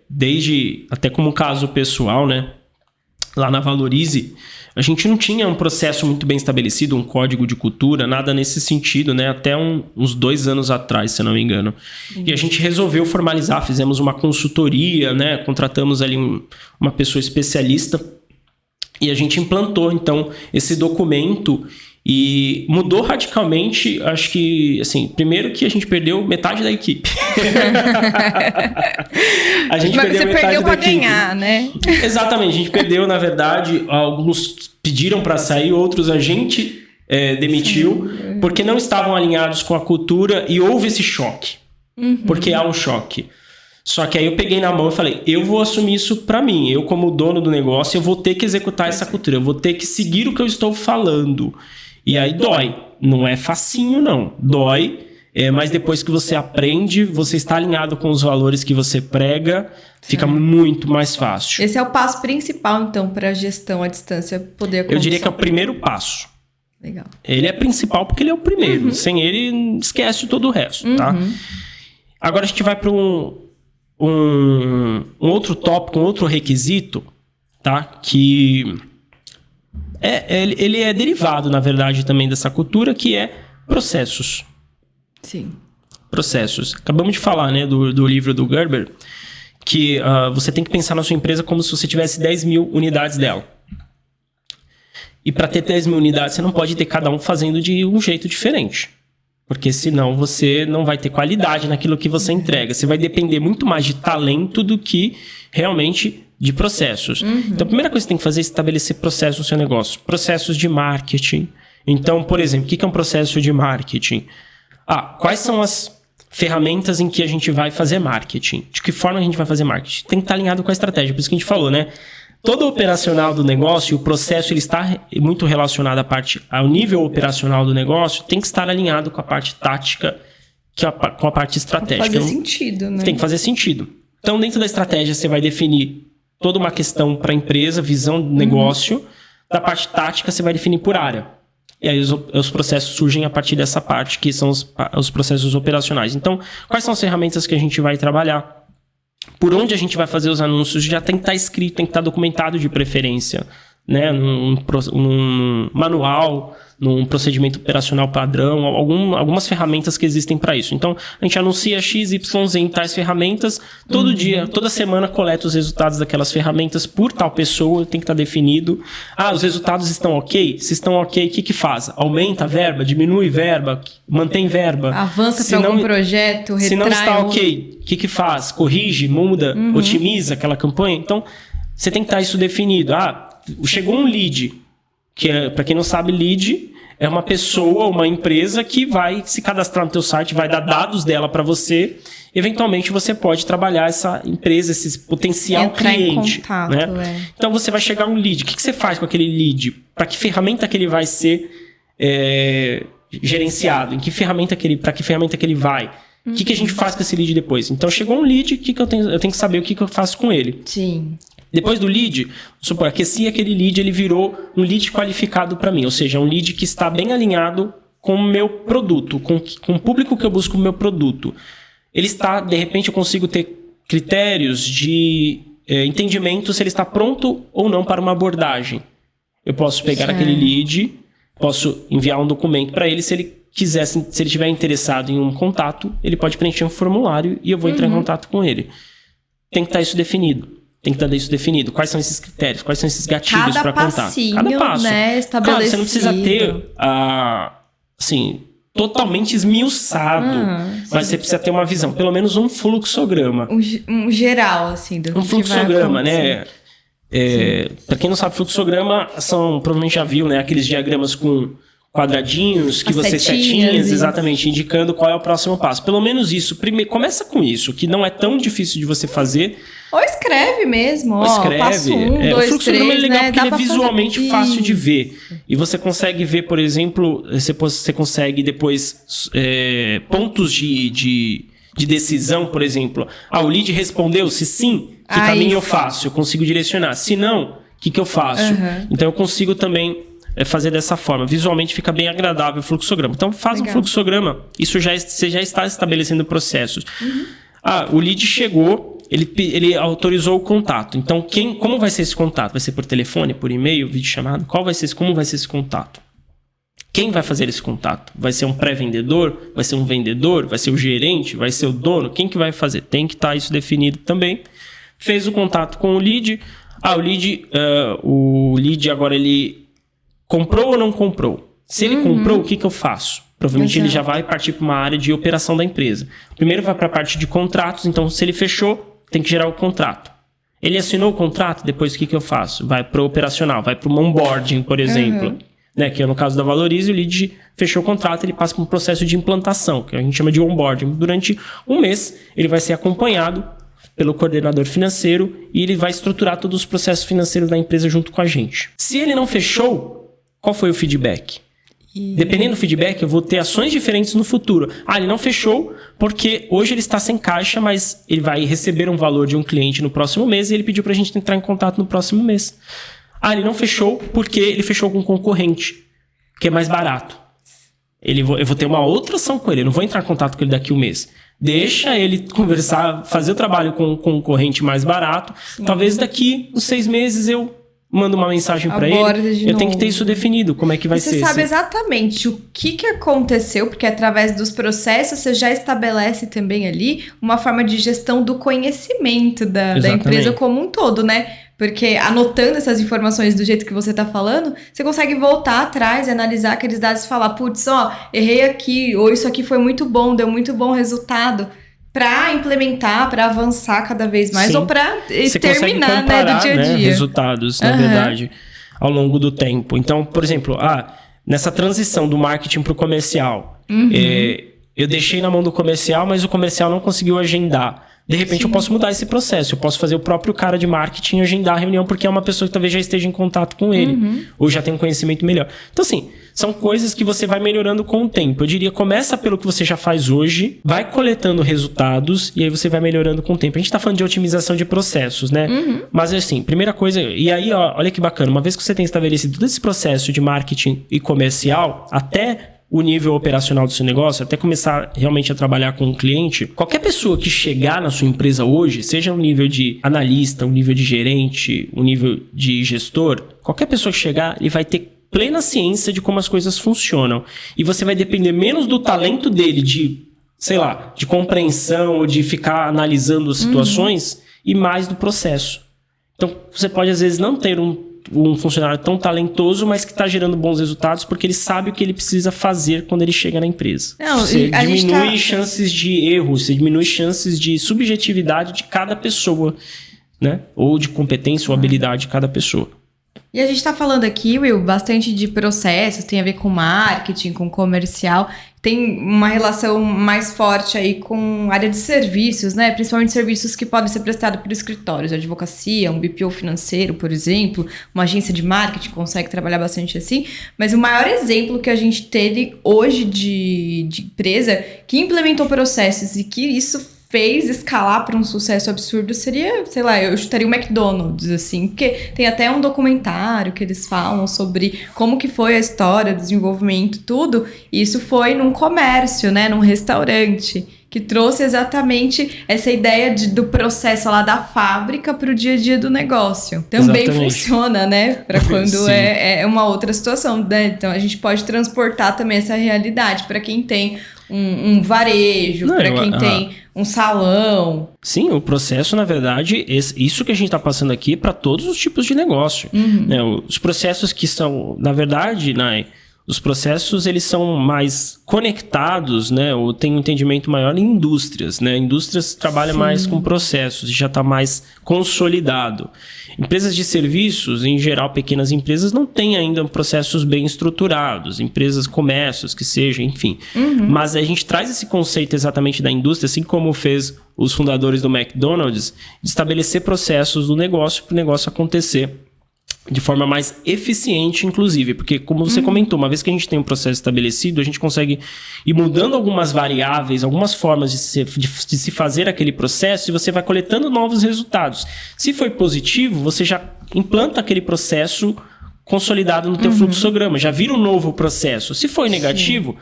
Desde, até como caso pessoal, né? Lá na Valorize, a gente não tinha um processo muito bem estabelecido, um código de cultura, nada nesse sentido, né? Até uns 2 anos atrás, se eu não me engano. E a gente resolveu formalizar, fizemos uma consultoria, né? Contratamos ali uma pessoa especialista e a gente implantou, então, esse documento e mudou radicalmente, acho que, assim, primeiro que a gente perdeu metade da equipe. Mas você perdeu pra ganhar, né? Exatamente, a gente perdeu, na verdade, alguns pediram para sair, outros a gente demitiu, porque não estavam alinhados com a cultura e houve esse choque. Porque há um choque. Só que aí eu peguei na mão e falei, eu vou assumir isso para mim. Eu, como dono do negócio, eu vou ter que executar essa cultura. Eu vou ter que seguir o que eu estou falando. E aí dói. Não é facinho, não. Dói. Mas depois que você aprende, você está alinhado com os valores que você prega, fica muito mais fácil. Esse é o passo principal, então, para a gestão à distância poder acontecer. Eu diria que é o primeiro passo. Legal. Ele é principal porque ele é o primeiro. Sem ele, esquece todo o resto, tá? Agora a gente vai para um outro tópico, um outro requisito, tá? Que ele é derivado, na verdade, também dessa cultura, que é processos. Sim. Processos. Acabamos de falar, né, do livro do Gerber, que você tem que pensar na sua empresa como se você tivesse 10 mil unidades dela. E para ter 10 mil unidades, você não pode ter cada um fazendo de um jeito diferente. Porque senão você não vai ter qualidade naquilo que você entrega. Você vai depender muito mais de talento do que realmente de processos. Então, a primeira coisa que você tem que fazer é estabelecer processos no seu negócio. Processos de marketing. Então, por exemplo, o que é um processo de marketing? Quais são as ferramentas em que a gente vai fazer marketing? De que forma a gente vai fazer marketing? Tem que estar alinhado com a estratégia. Por isso que a gente falou, né? Todo o operacional do negócio, o processo ele está muito relacionado ao nível operacional do negócio, tem que estar alinhado com a parte tática, com a parte estratégica. Fazer sentido, né? Tem que fazer sentido. Então, dentro da estratégia, você vai definir toda uma questão para a empresa, visão do negócio. Da parte tática, você vai definir por área. E aí os processos surgem a partir dessa parte, que são os processos operacionais. Então, quais são as ferramentas que a gente vai trabalhar? por onde a gente vai fazer os anúncios já tem que estar escrito, tem que estar documentado de preferência, né? Num manual, num procedimento operacional padrão, algumas ferramentas que existem para isso. Então, a gente anuncia XYZ em tais ferramentas, todo dia, toda semana coleta os resultados daquelas ferramentas por tal pessoa, tem que estar definido. Os resultados estão ok? Se estão ok, o que faz? Aumenta a verba, diminui verba, mantém verba. Avança para algum projeto, retrai. Se não está ok, o que faz? Corrige, muda, otimiza aquela campanha? Então, você tem que estar isso definido. Chegou um lead, que para quem não sabe, lead é uma pessoa, uma empresa que vai se cadastrar no teu site, vai dar dados dela para você. Eventualmente você pode trabalhar essa empresa, esse potencial cliente. Em contato, né? Então você vai chegar um lead. O que você faz com aquele lead? Para que ferramenta que ele vai ser gerenciado? Para que ferramenta que ele vai? O que a gente faz com esse lead depois? Então chegou um lead, eu tenho que saber o que eu faço com ele. Sim. Depois do lead, supor, aqueci aquele lead, ele virou um lead qualificado para mim, ou seja, um lead que está bem alinhado com o meu produto, com o público que eu busco no meu produto. Ele está, de repente, eu consigo ter critérios de entendimento se ele está pronto ou não para uma abordagem. Eu posso pegar aquele lead, posso enviar um documento para ele, se ele quiser, se ele estiver interessado em um contato, ele pode preencher um formulário e eu vou entrar em contato com ele. Tem que estar isso definido. Tem que estar isso definido. Quais são esses critérios? Quais são esses gatilhos para contar? Cada passo, né, estabelecido. Claro, você não precisa ter, assim, totalmente esmiuçado. Mas você precisa ter uma visão. Pelo menos um fluxograma. Um geral, assim, do que fluxograma, né? Para quem não sabe, fluxograma são, provavelmente já viu, né? Aqueles diagramas com quadradinhos, que você setinhas, exatamente, indicando qual é o próximo passo. Pelo menos isso. Primeiro, começa com isso, que não é tão difícil de você fazer. Ou escreve mesmo, passo 1, 2, 3, o fluxograma é legal, né? porque ele é visualmente fácil de ver. E você consegue ver, por exemplo, você consegue depois pontos de decisão, por exemplo. O lead respondeu, se sim, que caminho eu faço? Eu consigo direcionar. Se não, o que eu faço? Então eu consigo também fazer dessa forma. Visualmente fica bem agradável o fluxograma. Então faz um fluxograma. Isso você já está estabelecendo processos. O lead chegou, ele autorizou o contato. Então como vai ser esse contato? Vai ser por telefone, por e-mail, videochamada? Como vai ser esse contato? Quem vai fazer esse contato? Vai ser um pré-vendedor? Vai ser um vendedor? Vai ser o gerente? Vai ser o dono? Quem que vai fazer? Tem que estar isso definido também. Fez o contato com o lead. O lead agora ele comprou ou não comprou? Se ele comprou, o que eu faço? Provavelmente ele já vai partir para uma área de operação da empresa. Primeiro vai para a parte de contratos. Então, se ele fechou, tem que gerar o contrato. Ele assinou o contrato, depois o que eu faço? Vai para o operacional, vai para o onboarding, por exemplo. Né, que é no caso da Valorize, o lead fechou o contrato, ele passa por um processo de implantação, que a gente chama de onboarding. Durante um mês, ele vai ser acompanhado pelo coordenador financeiro e ele vai estruturar todos os processos financeiros da empresa junto com a gente. Se ele não fechou, qual foi o feedback? Dependendo do feedback, eu vou ter ações diferentes no futuro. Ele não fechou porque hoje ele está sem caixa, mas ele vai receber um valor de um cliente no próximo mês e ele pediu para a gente entrar em contato no próximo mês. Ele não fechou porque ele fechou com um concorrente, que é mais barato. Eu vou ter uma outra ação com ele, eu não vou entrar em contato com ele daqui a um mês. Deixa ele conversar, fazer o trabalho com um concorrente mais barato. Talvez daqui uns 6 meses eu mando uma mensagem para ele. Eu tenho que ter isso definido, como é que vai ser. Você sabe exatamente o que aconteceu, porque através dos processos você já estabelece também ali uma forma de gestão do conhecimento da empresa como um todo, né? Porque anotando essas informações do jeito que você tá falando, você consegue voltar atrás e analisar aqueles dados e falar, putz, errei aqui, ou isso aqui foi muito bom, deu muito bom resultado, para implementar, para avançar cada vez mais, ou para terminar, comparar, do dia a dia. Resultados, na verdade, ao longo do tempo. Então, por exemplo, nessa transição do marketing para o comercial, eu deixei na mão do comercial, mas o comercial não conseguiu agendar. De repente eu posso mudar esse processo, eu posso fazer o próprio cara de marketing agendar a reunião, porque é uma pessoa que talvez já esteja em contato com ele, ou já tem um conhecimento melhor. Então assim, são coisas que você vai melhorando com o tempo. Eu diria, começa pelo que você já faz hoje, vai coletando resultados, e aí você vai melhorando com o tempo. A gente tá falando de otimização de processos, né? Mas assim, primeira coisa, e aí olha que bacana, uma vez que você tem estabelecido todo esse processo de marketing e comercial, até o nível operacional do seu negócio, até começar realmente a trabalhar com o cliente, qualquer pessoa que chegar na sua empresa hoje, seja um nível de analista, um nível de gerente, um nível de gestor, qualquer pessoa que chegar, ele vai ter plena ciência de como as coisas funcionam. E você vai depender menos do talento dele de, sei lá, de compreensão ou de ficar analisando as situações e mais do processo. Então, você pode às vezes não ter um funcionário tão talentoso, mas que está gerando bons resultados porque ele sabe o que ele precisa fazer quando ele chega na empresa. Não, você diminui chances de erro, você diminui chances de subjetividade de cada pessoa, né? Ou de competência ou habilidade de cada pessoa. E a gente está falando aqui, Will, bastante de processos, tem a ver com marketing, com comercial, tem uma relação mais forte aí com área de serviços, né? Principalmente serviços que podem ser prestados por escritórios, advocacia, um BPO financeiro, por exemplo, uma agência de marketing consegue trabalhar bastante assim, mas o maior exemplo que a gente teve hoje de empresa que implementou processos e que isso fez escalar para um sucesso absurdo seria, sei lá, eu chutaria o McDonald's, assim, porque tem até um documentário que eles falam sobre como que foi a história, o desenvolvimento, tudo, e isso foi num comércio, né, num restaurante, que trouxe exatamente essa ideia do processo lá da fábrica para o dia a dia do negócio. Também funciona, né, para quando é uma outra situação, né, então a gente pode transportar também essa realidade para quem tem um varejo, para quem tem um salão. Sim, o processo, na verdade, isso que a gente está passando aqui é para todos os tipos de negócio. Né? Os processos que são, na verdade, os processos eles são mais conectados, né? Ou tem um entendimento maior em indústrias, né? Indústrias trabalham mais com processos e já está mais consolidado. Empresas de serviços, em geral, pequenas empresas, não têm ainda processos bem estruturados. Empresas, comércios, que seja, enfim. Mas a gente traz esse conceito exatamente da indústria, assim como fez os fundadores do McDonald's, de estabelecer processos do negócio para o negócio acontecer de forma mais eficiente, inclusive, porque como você comentou, uma vez que a gente tem um processo estabelecido, a gente consegue ir mudando algumas variáveis, algumas formas de se fazer aquele processo e você vai coletando novos resultados. Se foi positivo, você já implanta aquele processo consolidado no teu fluxograma, já vira um novo processo. Se foi negativo,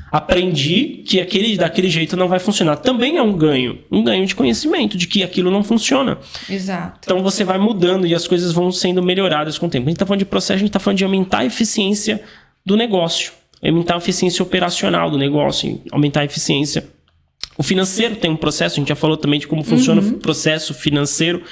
aprendi que daquele jeito não vai funcionar. Também é um ganho de conhecimento de que aquilo não funciona. Exato. Então você vai mudando e as coisas vão sendo melhoradas com o tempo. A gente está falando de processo, a gente está falando de aumentar a eficiência do negócio, aumentar a eficiência operacional do negócio, aumentar a eficiência. O financeiro tem um processo, a gente já falou também de como funciona o processo financeiro,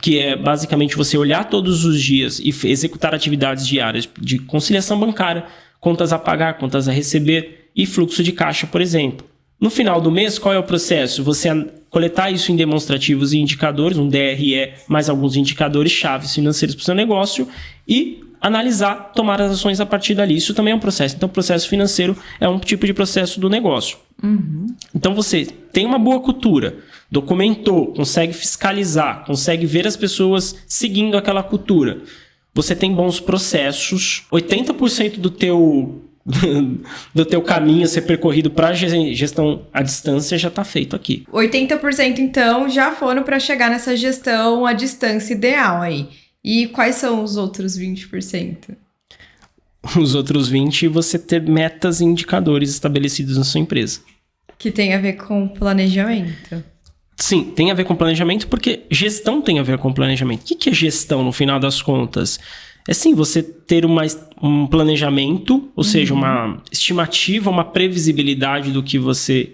que é basicamente você olhar todos os dias e executar atividades diárias de conciliação bancária, contas a pagar, contas a receber e fluxo de caixa, por exemplo. No final do mês, qual é o processo? Você coletar isso em demonstrativos e indicadores, um DRE, mais alguns indicadores chaves financeiros para o seu negócio e analisar, tomar as ações a partir dali. Isso também é um processo. Então, o processo financeiro é um tipo de processo do negócio. Então, você tem uma boa cultura, documentou, consegue fiscalizar, consegue ver as pessoas seguindo aquela cultura. Você tem bons processos, 80% do teu caminho a ser percorrido para gestão à distância já está feito aqui. 80% então já foram para chegar nessa gestão à distância ideal aí. E quais são os outros 20%? Os outros 20% você ter metas e indicadores estabelecidos na sua empresa. Que tem a ver com planejamento. Sim, tem a ver com planejamento porque gestão tem a ver com planejamento. O que é gestão no final das contas? É sim, você ter um planejamento, ou seja, uma estimativa, uma previsibilidade do que você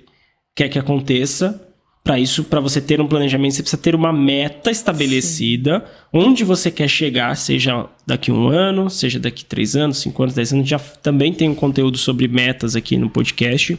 quer que aconteça. Para isso, para você ter um planejamento, você precisa ter uma meta estabelecida, onde você quer chegar, seja daqui 1 ano, seja daqui 3 anos, 5 anos, 10 anos. Já também tem um conteúdo sobre metas aqui no podcast.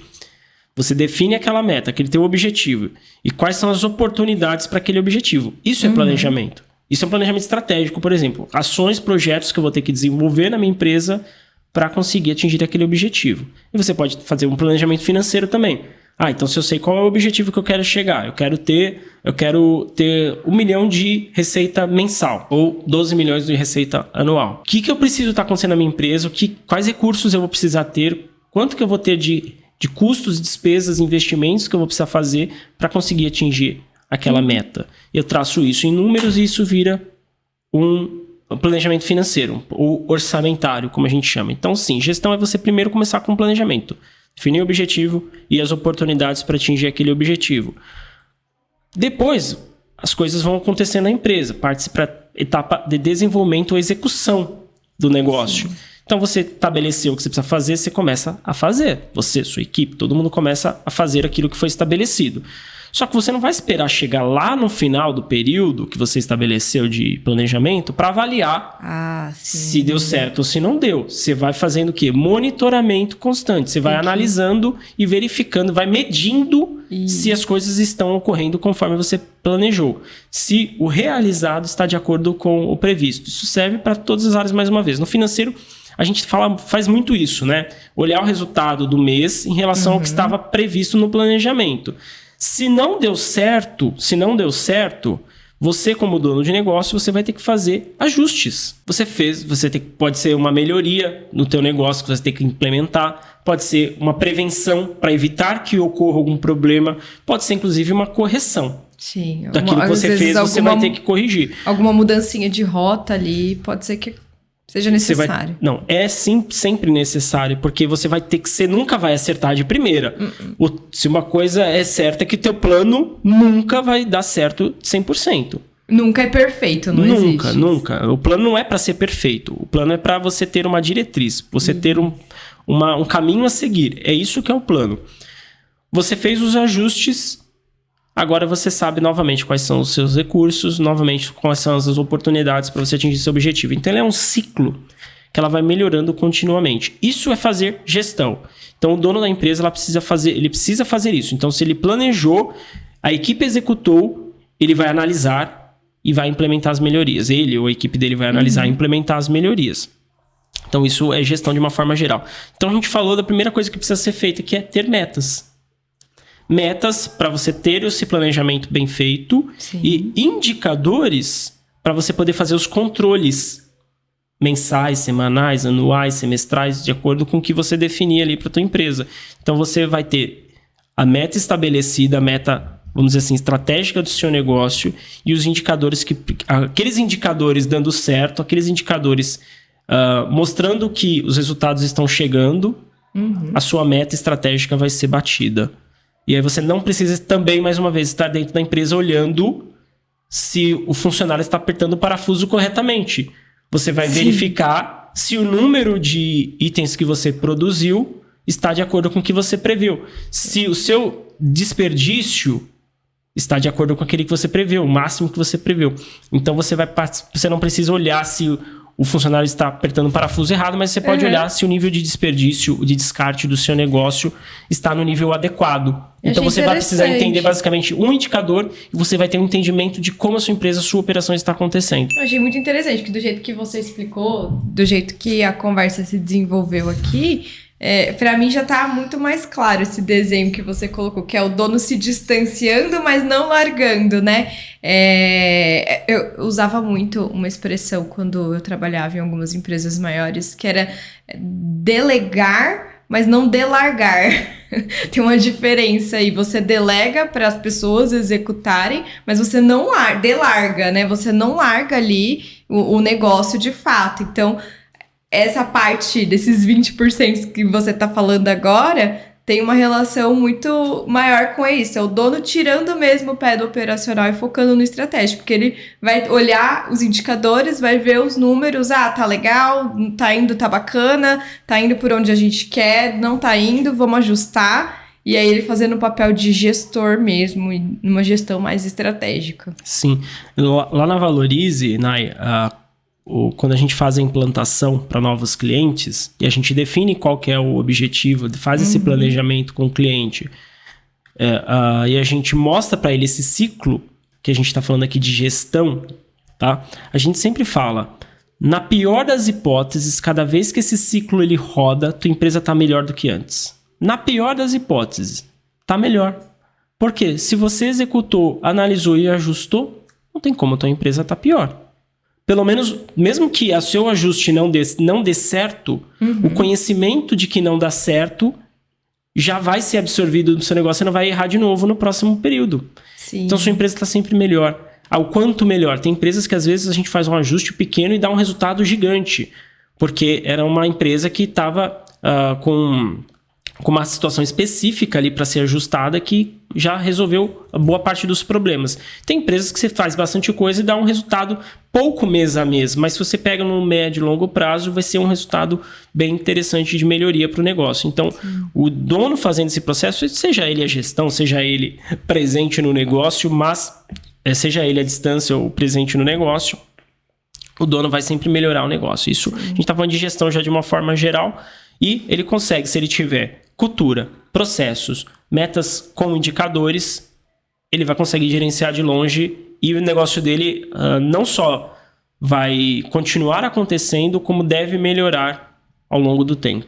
Você define aquela meta, aquele teu objetivo. E quais são as oportunidades para aquele objetivo. Isso é planejamento. Isso é um planejamento estratégico, por exemplo. Ações, projetos que eu vou ter que desenvolver na minha empresa para conseguir atingir aquele objetivo. E você pode fazer um planejamento financeiro também. Então se eu sei qual é o objetivo que eu quero chegar, eu quero ter 1 milhão de receita mensal ou 12 milhões de receita anual. O que eu preciso estar acontecendo na minha empresa? Quais recursos eu vou precisar ter? Quanto que eu vou ter de custos, despesas, investimentos que eu vou precisar fazer para conseguir atingir aquela meta? Eu traço isso em números e isso vira um planejamento financeiro, ou orçamentário, como a gente chama. Então, sim, gestão é você primeiro começar com planejamento. Definir o objetivo e as oportunidades para atingir aquele objetivo. Depois, as coisas vão acontecer na empresa. Parte-se para a etapa de desenvolvimento ou execução do negócio. Sim. Então, você estabeleceu o que você precisa fazer, você começa a fazer. Você, sua equipe, todo mundo começa a fazer aquilo que foi estabelecido. Só que você não vai esperar chegar lá no final do período que você estabeleceu de planejamento para avaliar se deu certo ou se não deu. Você vai fazendo o quê? Monitoramento constante. Você vai analisando e verificando, vai medindo se as coisas estão ocorrendo conforme você planejou. Se o realizado está de acordo com o previsto. Isso serve para todas as áreas mais uma vez. No financeiro, a gente faz muito isso, né? Olhar o resultado do mês em relação ao que estava previsto no planejamento. Se não deu certo, você como dono de negócio, você vai ter que fazer ajustes. Pode ser uma melhoria no teu negócio que você tem que implementar, pode ser uma prevenção para evitar que ocorra algum problema, pode ser inclusive uma correção. Sim. Daquilo que você fez, você vai ter que corrigir. Alguma mudancinha de rota ali, pode ser que seja necessário. É sim, sempre necessário, porque você vai ter que... Você nunca vai acertar de primeira. Se uma coisa é certa, é que teu plano nunca vai dar certo 100%. Nunca é perfeito, não existe. Nunca. O plano não é para ser perfeito. O plano é para você ter uma diretriz, você ter um caminho a seguir. É isso que é o plano. Você fez os ajustes... Agora você sabe novamente quais são os seus recursos, novamente quais são as oportunidades para você atingir seu objetivo. Então, ele é um ciclo que ela vai melhorando continuamente. Isso é fazer gestão. Então, o dono da empresa ele precisa fazer isso. Então, se ele planejou, a equipe executou, ele vai analisar e vai implementar as melhorias. Ele ou a equipe dele vai analisar e implementar as melhorias. Então, isso é gestão de uma forma geral. Então, a gente falou da primeira coisa que precisa ser feita, que é ter metas. Metas para você ter esse planejamento bem feito. Sim. E indicadores para você poder fazer os controles mensais, semanais, anuais, semestrais, de acordo com o que você definir ali para a tua empresa. Então, você vai ter a meta estabelecida, a meta, vamos dizer assim, estratégica do seu negócio e os indicadores, aqueles indicadores dando certo, aqueles indicadores mostrando que os resultados estão chegando, a sua meta estratégica vai ser batida. E aí você não precisa também, mais uma vez, estar dentro da empresa olhando se o funcionário está apertando o parafuso corretamente. Você vai verificar se o número de itens que você produziu está de acordo com o que você previu. Se o seu desperdício está de acordo com aquele que você previu, o máximo que você previu. Então você não precisa olhar se o funcionário está apertando o parafuso errado, mas você pode olhar se o nível de desperdício, de descarte do seu negócio está no nível adequado. Então você vai precisar entender basicamente um indicador e você vai ter um entendimento de como a sua empresa, a sua operação está acontecendo. Eu achei muito interessante, que do jeito que você explicou, do jeito que a conversa se desenvolveu aqui, para mim já tá muito mais claro esse desenho que você colocou, que é o dono se distanciando, mas não largando, né? Eu usava muito uma expressão quando eu trabalhava em algumas empresas maiores, que era delegar, mas não delargar. Tem uma diferença aí. Você delega para as pessoas executarem, mas você não delarga, né? Você não larga ali o negócio de fato. Então, essa parte desses 20% que você está falando agora tem uma relação muito maior com isso. É o dono tirando mesmo o pé do operacional e focando no estratégico, porque ele vai olhar os indicadores, vai ver os números, tá legal, tá indo, tá bacana, tá indo por onde a gente quer, não tá indo, vamos ajustar. E aí ele fazendo o papel de gestor mesmo, e numa gestão mais estratégica. Sim. Lá na Valorize, Nai, quando a gente faz a implantação para novos clientes e a gente define qual que é o objetivo, faz esse planejamento com o cliente e a gente mostra para ele esse ciclo que a gente está falando aqui de gestão, tá? A gente sempre fala, na pior das hipóteses, cada vez que esse ciclo ele roda, tua empresa está melhor do que antes. Na pior das hipóteses, está melhor. Por quê? Se você executou, analisou e ajustou, não tem como a tua empresa estar pior. Pelo menos, mesmo que o seu ajuste não dê certo, o conhecimento de que não dá certo já vai ser absorvido no seu negócio, você não vai errar de novo no próximo período. Sim. Então, sua empresa está sempre melhor. ao quanto melhor. Tem empresas que às vezes a gente faz um ajuste pequeno e dá um resultado gigante, porque era uma empresa que estava com uma situação específica ali para ser ajustada que já resolveu boa parte dos problemas. Tem empresas que você faz bastante coisa e dá um resultado pouco mês a mês, mas se você pega no médio e longo prazo, vai ser um resultado bem interessante de melhoria para o negócio. Então, o dono fazendo esse processo, seja ele a gestão, seja ele presente no negócio, mas seja ele à distância ou presente no negócio, o dono vai sempre melhorar o negócio. Isso a gente está falando de gestão já de uma forma geral, e ele consegue, se ele tiver cultura, processos, metas com indicadores, ele vai conseguir gerenciar de longe e o negócio dele não só vai continuar acontecendo, como deve melhorar ao longo do tempo.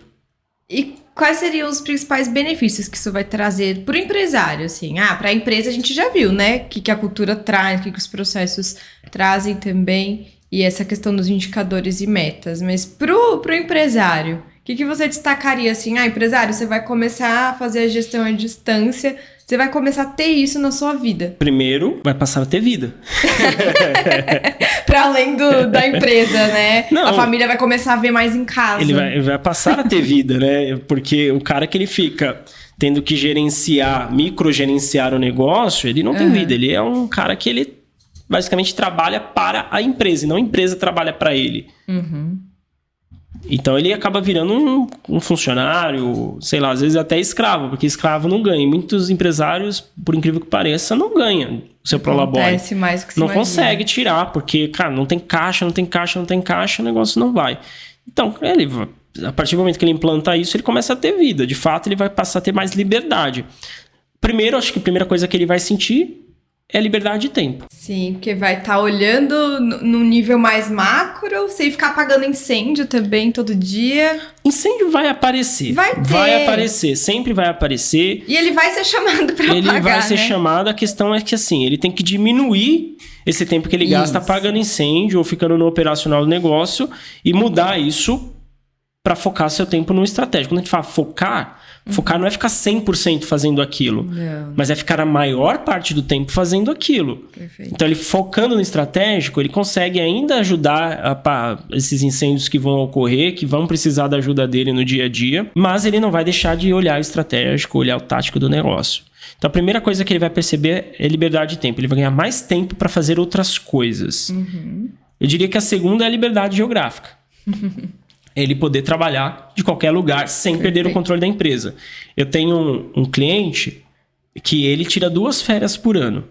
E quais seriam os principais benefícios que isso vai trazer para o empresário? Assim? Para a empresa a gente já viu, né? O que a cultura traz, o que os processos trazem também, e essa questão dos indicadores e metas. Mas para o empresário, o que você destacaria assim? Empresário, você vai começar a fazer a gestão à distância, você vai começar a ter isso na sua vida. Primeiro, vai passar a ter vida. Para além da empresa, né? Não, a família vai começar a ver mais em casa. Ele vai passar a ter vida, né? Porque o cara que ele fica tendo que microgerenciar o negócio, ele não tem vida. Ele é um cara que ele basicamente trabalha para a empresa, e não a empresa trabalha para ele. Então ele acaba virando um funcionário, sei lá, às vezes até escravo, porque escravo não ganha. E muitos empresários, por incrível que pareça, não ganham o seu prolabore. Acontece mais do que se imagina. Consegue tirar, porque, cara, não tem caixa, o negócio não vai. Então, a partir do momento que ele implanta isso, ele começa a ter vida. De fato, ele vai passar a ter mais liberdade. Primeiro, acho que a primeira coisa que ele vai sentir é liberdade de tempo. Sim, porque vai estar olhando num nível mais macro, sem ficar apagando incêndio também todo dia. Incêndio vai aparecer. Vai aparecer, sempre vai aparecer. E ele vai ser chamado para apagar, Ele vai ser chamado, a questão é que assim, ele tem que diminuir esse tempo que ele gasta apagando incêndio ou ficando no operacional do negócio e mudar isso para focar seu tempo no estratégico. Quando a gente fala focar não é ficar 100% fazendo aquilo, mas é ficar a maior parte do tempo fazendo aquilo. Perfeito. Então, ele focando no estratégico, ele consegue ainda ajudar esses incêndios que vão ocorrer, que vão precisar da ajuda dele no dia a dia, mas ele não vai deixar de olhar o estratégico, olhar o tático do negócio. Então, a primeira coisa que ele vai perceber é liberdade de tempo. Ele vai ganhar mais tempo para fazer outras coisas. Eu diria que a segunda é a liberdade geográfica. Ele poder trabalhar de qualquer lugar sem perder o controle da empresa. Eu tenho um cliente que ele tira 2 férias por ano.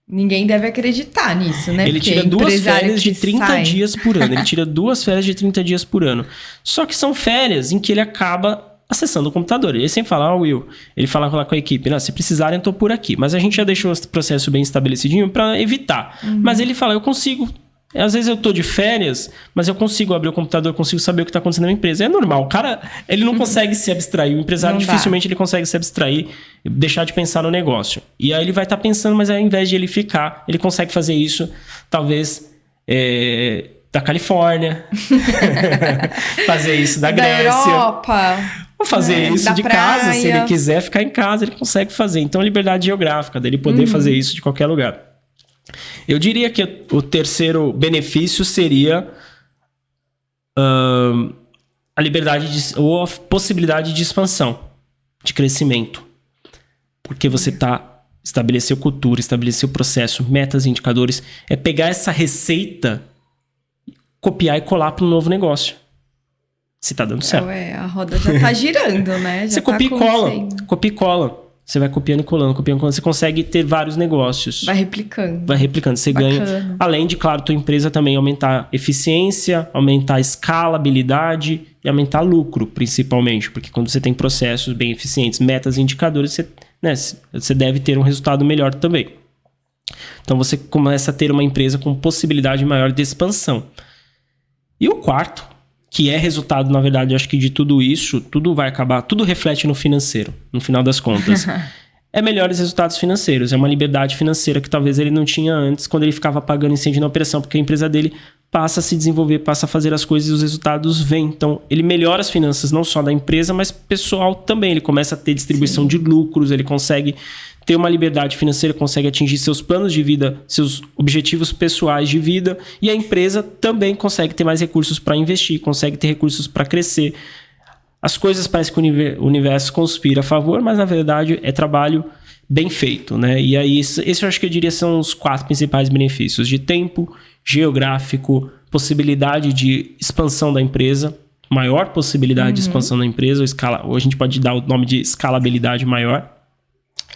Ninguém deve acreditar nisso, né? Ele tira 2 férias de 30 dias por ano. Ele tira 2 férias de 30 dias por ano. Só que são férias em que ele acaba acessando o computador. Ele sempre fala, Will, ele fala lá com a equipe, se precisarem eu tô por aqui. Mas a gente já deixou o processo bem estabelecidinho para evitar. Mas ele fala, eu consigo. Às vezes eu tô de férias, mas eu consigo abrir o computador, eu consigo saber o que está acontecendo na empresa. É normal, o cara, ele não consegue se abstrair. O empresário dificilmente ele consegue se abstrair, deixar de pensar no negócio. E aí ele vai estar pensando, mas ao invés de ele ficar, ele consegue fazer isso, talvez, da Califórnia, fazer isso da Grécia. Da Europa. Ou fazer isso de casa, se ele quiser ficar em casa, ele consegue fazer. Então, a liberdade geográfica dele poder fazer isso de qualquer lugar. Eu diria que o terceiro benefício seria a liberdade ou a possibilidade de expansão, de crescimento. Porque você estabeleceu cultura, estabeleceu processo, metas, indicadores. É pegar essa receita, copiar e colar para um novo negócio. Se tá dando certo. A roda já tá girando, né? Já você copia e cola. Você vai copiando e colando. Você consegue ter vários negócios. Vai replicando. Você ganha. Além de, claro, tua empresa também aumentar a eficiência, aumentar a escalabilidade e aumentar lucro, principalmente. Porque quando você tem processos bem eficientes, metas e indicadores, você deve ter um resultado melhor também. Então, você começa a ter uma empresa com possibilidade maior de expansão. E o quarto, que é resultado, na verdade, acho que de tudo isso, tudo vai acabar, tudo reflete no financeiro, no final das contas. É melhores resultados financeiros, é uma liberdade financeira que talvez ele não tinha antes, quando ele ficava pagando incêndio na operação, porque a empresa dele passa a se desenvolver, passa a fazer as coisas e os resultados vêm. Então, ele melhora as finanças não só da empresa, mas pessoal também. Ele começa a ter distribuição de lucros, ele consegue ter uma liberdade financeira, consegue atingir seus planos de vida, seus objetivos pessoais de vida, e a empresa também consegue ter mais recursos para investir, consegue ter recursos para crescer. As coisas parecem que o universo conspira a favor, mas na verdade é trabalho bem feito, né? E aí, esse eu acho que eu diria são os 4 principais benefícios: de tempo, geográfico, possibilidade de expansão da empresa, maior possibilidade de expansão da empresa, ou a gente pode dar o nome de escalabilidade maior,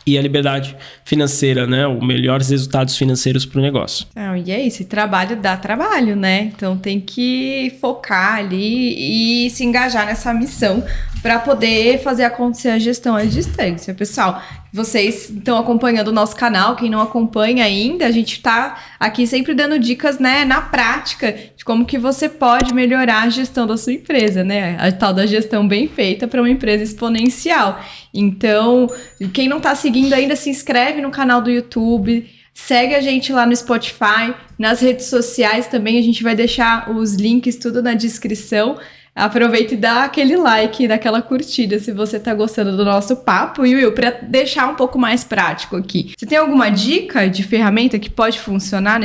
e a liberdade financeira, né? Os melhores resultados financeiros para o negócio. E é isso, trabalho dá trabalho, né? Então tem que focar ali e se engajar nessa missão para poder fazer acontecer a gestão à distância. Pessoal, vocês estão acompanhando o nosso canal, quem não acompanha ainda, a gente está aqui sempre dando dicas, né, na prática de como que você pode melhorar a gestão da sua empresa, né? A tal da gestão bem feita para uma empresa exponencial. Então, quem não está seguindo ainda, se inscreve no canal do YouTube, segue a gente lá no Spotify, nas redes sociais também, a gente vai deixar os links tudo na descrição. Aproveita e dá aquele like, dá aquela curtida se você tá gostando do nosso papo. E Will, para deixar um pouco mais prático aqui, você tem alguma dica de ferramenta que pode funcionar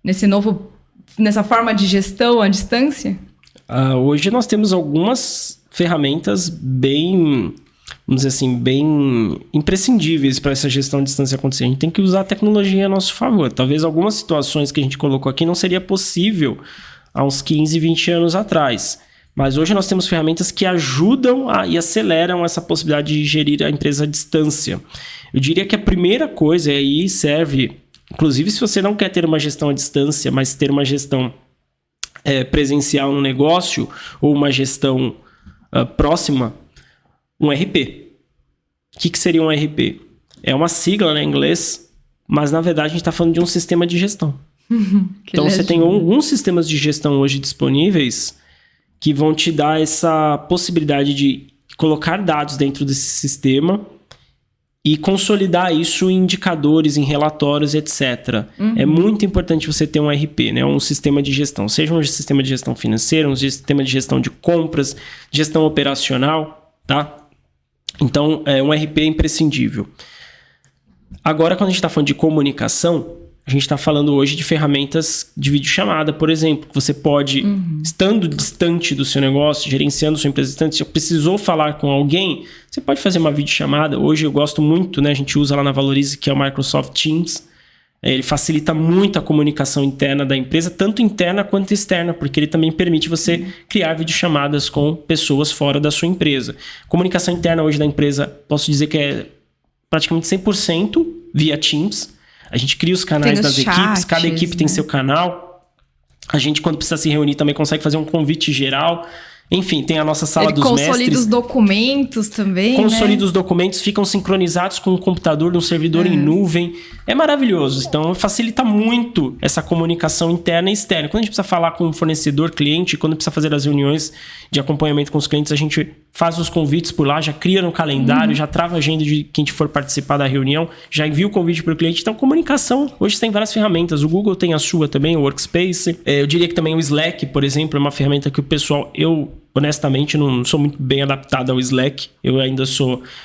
nessa forma de gestão à distância? Hoje nós temos algumas ferramentas bem, vamos dizer assim, bem imprescindíveis para essa gestão à distância acontecer. A gente tem que usar a tecnologia a nosso favor. Talvez algumas situações que a gente colocou aqui não seria possível há uns 15, 20 anos atrás. Mas hoje nós temos ferramentas que ajudam e aceleram essa possibilidade de gerir a empresa à distância. Eu diria que a primeira coisa, e aí serve, inclusive se você não quer ter uma gestão à distância, mas ter uma gestão presencial no negócio, ou uma gestão próxima, um RP. O que seria um RP? É uma sigla, né, em inglês, mas na verdade a gente está falando de um sistema de gestão. Então você tem alguns sistemas de gestão hoje disponíveis que vão te dar essa possibilidade de colocar dados dentro desse sistema e consolidar isso em indicadores, em relatórios, etc. É muito importante você ter um RP, né? Um sistema de gestão, seja um sistema de gestão financeira, um sistema de gestão de compras, gestão operacional, tá? Então, um RP é imprescindível. Agora, quando a gente está falando de comunicação, a gente está falando hoje de ferramentas de videochamada, por exemplo. Você pode, estando distante do seu negócio, gerenciando sua empresa distante, se precisou falar com alguém, você pode fazer uma videochamada. Hoje eu gosto muito, né? A gente usa lá na Valorize, que é o Microsoft Teams. Ele facilita muito a comunicação interna da empresa, tanto interna quanto externa, porque ele também permite você criar videochamadas com pessoas fora da sua empresa. Comunicação interna hoje da empresa, posso dizer que é praticamente 100% via Teams. A gente cria os canais das equipes, cada equipe tem seu canal. A gente, quando precisa se reunir, também consegue fazer um convite geral. Enfim, tem a nossa sala dos mestres. Consolida os documentos também, Consolida os documentos, ficam sincronizados com o computador num servidor em nuvem. É maravilhoso. Então, facilita muito essa comunicação interna e externa. Quando a gente precisa falar com o fornecedor, cliente, quando precisa fazer as reuniões de acompanhamento com os clientes, a gente faz os convites por lá, já cria no calendário, já trava a agenda de quem for participar da reunião, já envia o convite para o cliente. Então, comunicação, hoje tem várias ferramentas. O Google tem a sua também, o Workspace. Eu diria que também o Slack, por exemplo, é uma ferramenta que o pessoal... honestamente, não sou muito bem adaptado ao Slack. Eu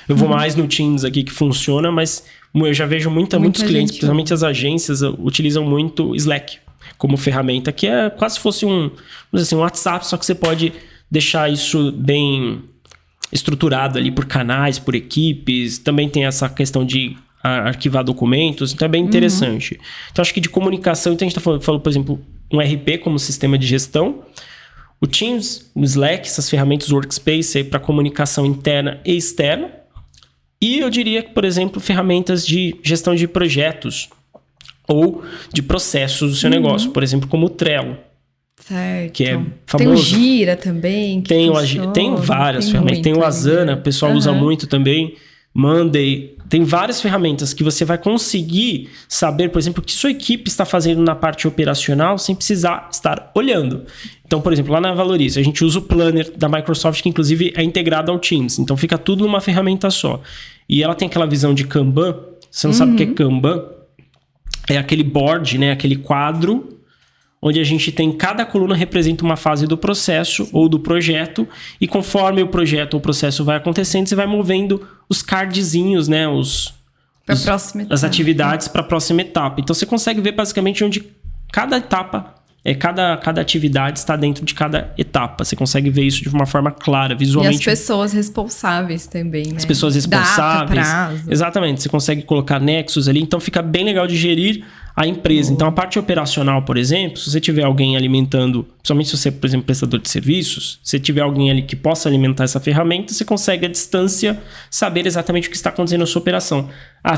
vou mais no Teams aqui que funciona, mas eu já vejo muitos clientes, principalmente as agências, utilizam muito Slack como ferramenta, que é quase se fosse um WhatsApp, só que você pode deixar isso bem estruturado ali por canais, por equipes. Também tem essa questão de arquivar documentos, então é bem interessante. Então, acho que de comunicação, então a gente falou, por exemplo, um RP como sistema de gestão, o Teams, o Slack, essas ferramentas Workspace para comunicação interna e externa. E eu diria que, por exemplo, ferramentas de gestão de projetos ou de processos do seu negócio. Por exemplo, como o Trello. Certo. Que é famoso. Tem o Gira também. Tem várias ferramentas. Tem o Asana, o pessoal usa muito também. Monday. Tem várias ferramentas que você vai conseguir saber, por exemplo, o que sua equipe está fazendo na parte operacional sem precisar estar olhando. Então, por exemplo, lá na Valorize, a gente usa o Planner da Microsoft, que inclusive é integrado ao Teams. Então, fica tudo numa ferramenta só. E ela tem aquela visão de Kanban. Você não sabe o que é Kanban? É aquele board, né? Aquele quadro onde a gente tem... Cada coluna representa uma fase do processo ou do projeto. E conforme o projeto ou o processo vai acontecendo, você vai movendo os cardzinhos, né? Os as atividades para a próxima etapa. Então, você consegue ver basicamente onde cada etapa, cada atividade está dentro de cada etapa. Você consegue ver isso de uma forma clara, visualmente. E as pessoas responsáveis também, né? As pessoas responsáveis. Data, prazo. Exatamente. Você consegue colocar nexos ali. Então, fica bem legal de gerir a empresa. Então, a parte operacional, por exemplo, se você tiver alguém alimentando, principalmente se você, por exemplo, prestador de serviços, se tiver alguém ali que possa alimentar essa ferramenta, você consegue à distância saber exatamente o que está acontecendo na sua operação.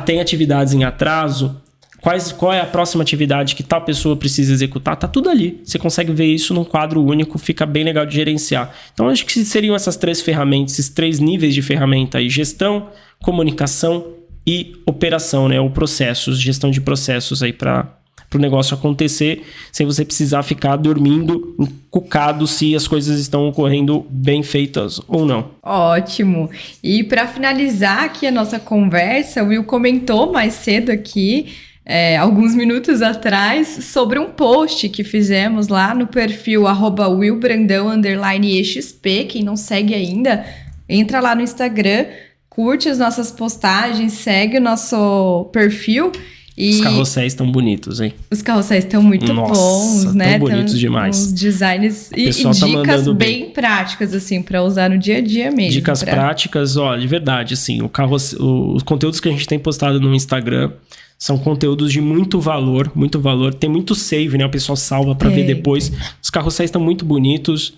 Tem atividades em atraso, qual é a próxima atividade que tal pessoa precisa executar, tá tudo ali. Você consegue ver isso num quadro único, fica bem legal de gerenciar. Então, acho que seriam essas 3 ferramentas, esses 3 níveis de ferramenta aí: gestão, comunicação e operação, né? Ou processos, gestão de processos aí para o negócio acontecer, sem você precisar ficar dormindo, encucado se as coisas estão ocorrendo bem feitas ou não. Ótimo! E para finalizar aqui a nossa conversa, o Will comentou mais cedo aqui, alguns minutos atrás, sobre um post que fizemos lá no perfil @willbrandão_exp. Quem não segue ainda, entra lá no Instagram, curte as nossas postagens, segue o nosso perfil. Os carrosséis estão bonitos, hein? Os carrosséis estão muito bons, né? Estão bonitos demais. Uns designs e dicas bem práticas, assim, para usar no dia a dia mesmo. Dicas práticas, ó, de verdade, assim, os conteúdos que a gente tem postado no Instagram são conteúdos de muito valor, muito valor. Tem muito save, né? O pessoal salva para ver depois. Os carrosséis estão muito bonitos.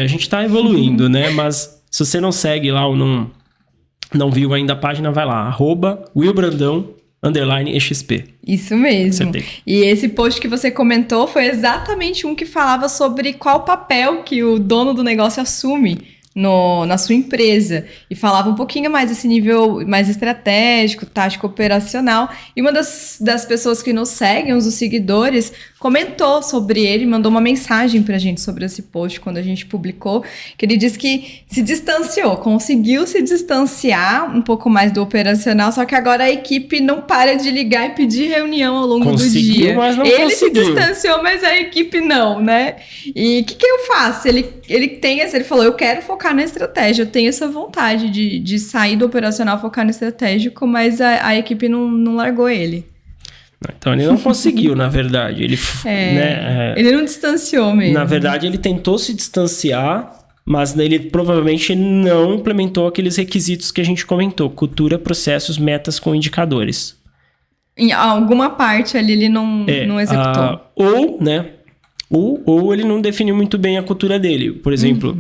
A gente tá evoluindo, né? Mas se você não segue lá ou não viu ainda a página, vai lá, @willbrandão_exp. Isso mesmo. E esse post que você comentou foi exatamente um que falava sobre qual papel que o dono do negócio assume na sua empresa. E falava um pouquinho mais desse nível mais estratégico, tático, operacional. E uma das pessoas que nos seguem, os seguidores, comentou sobre ele, mandou uma mensagem pra gente sobre esse post quando a gente publicou, que ele disse que se distanciou, conseguiu se distanciar um pouco mais do operacional, só que agora a equipe não para de ligar e pedir reunião ao longo do dia. Mas não ele conseguiu. se distanciou, mas a equipe não, né? E o que eu faço? Ele falou, eu quero focar na estratégia, eu tenho essa vontade de sair do operacional, focar no estratégico, mas a equipe não largou ele. Então ele não conseguiu, na verdade. Ele não distanciou mesmo. Na verdade, ele tentou se distanciar, mas ele provavelmente não implementou aqueles requisitos que a gente comentou: cultura, processos, metas com indicadores. Em alguma parte ali ele não executou. Ou ele não definiu muito bem a cultura dele. Por exemplo,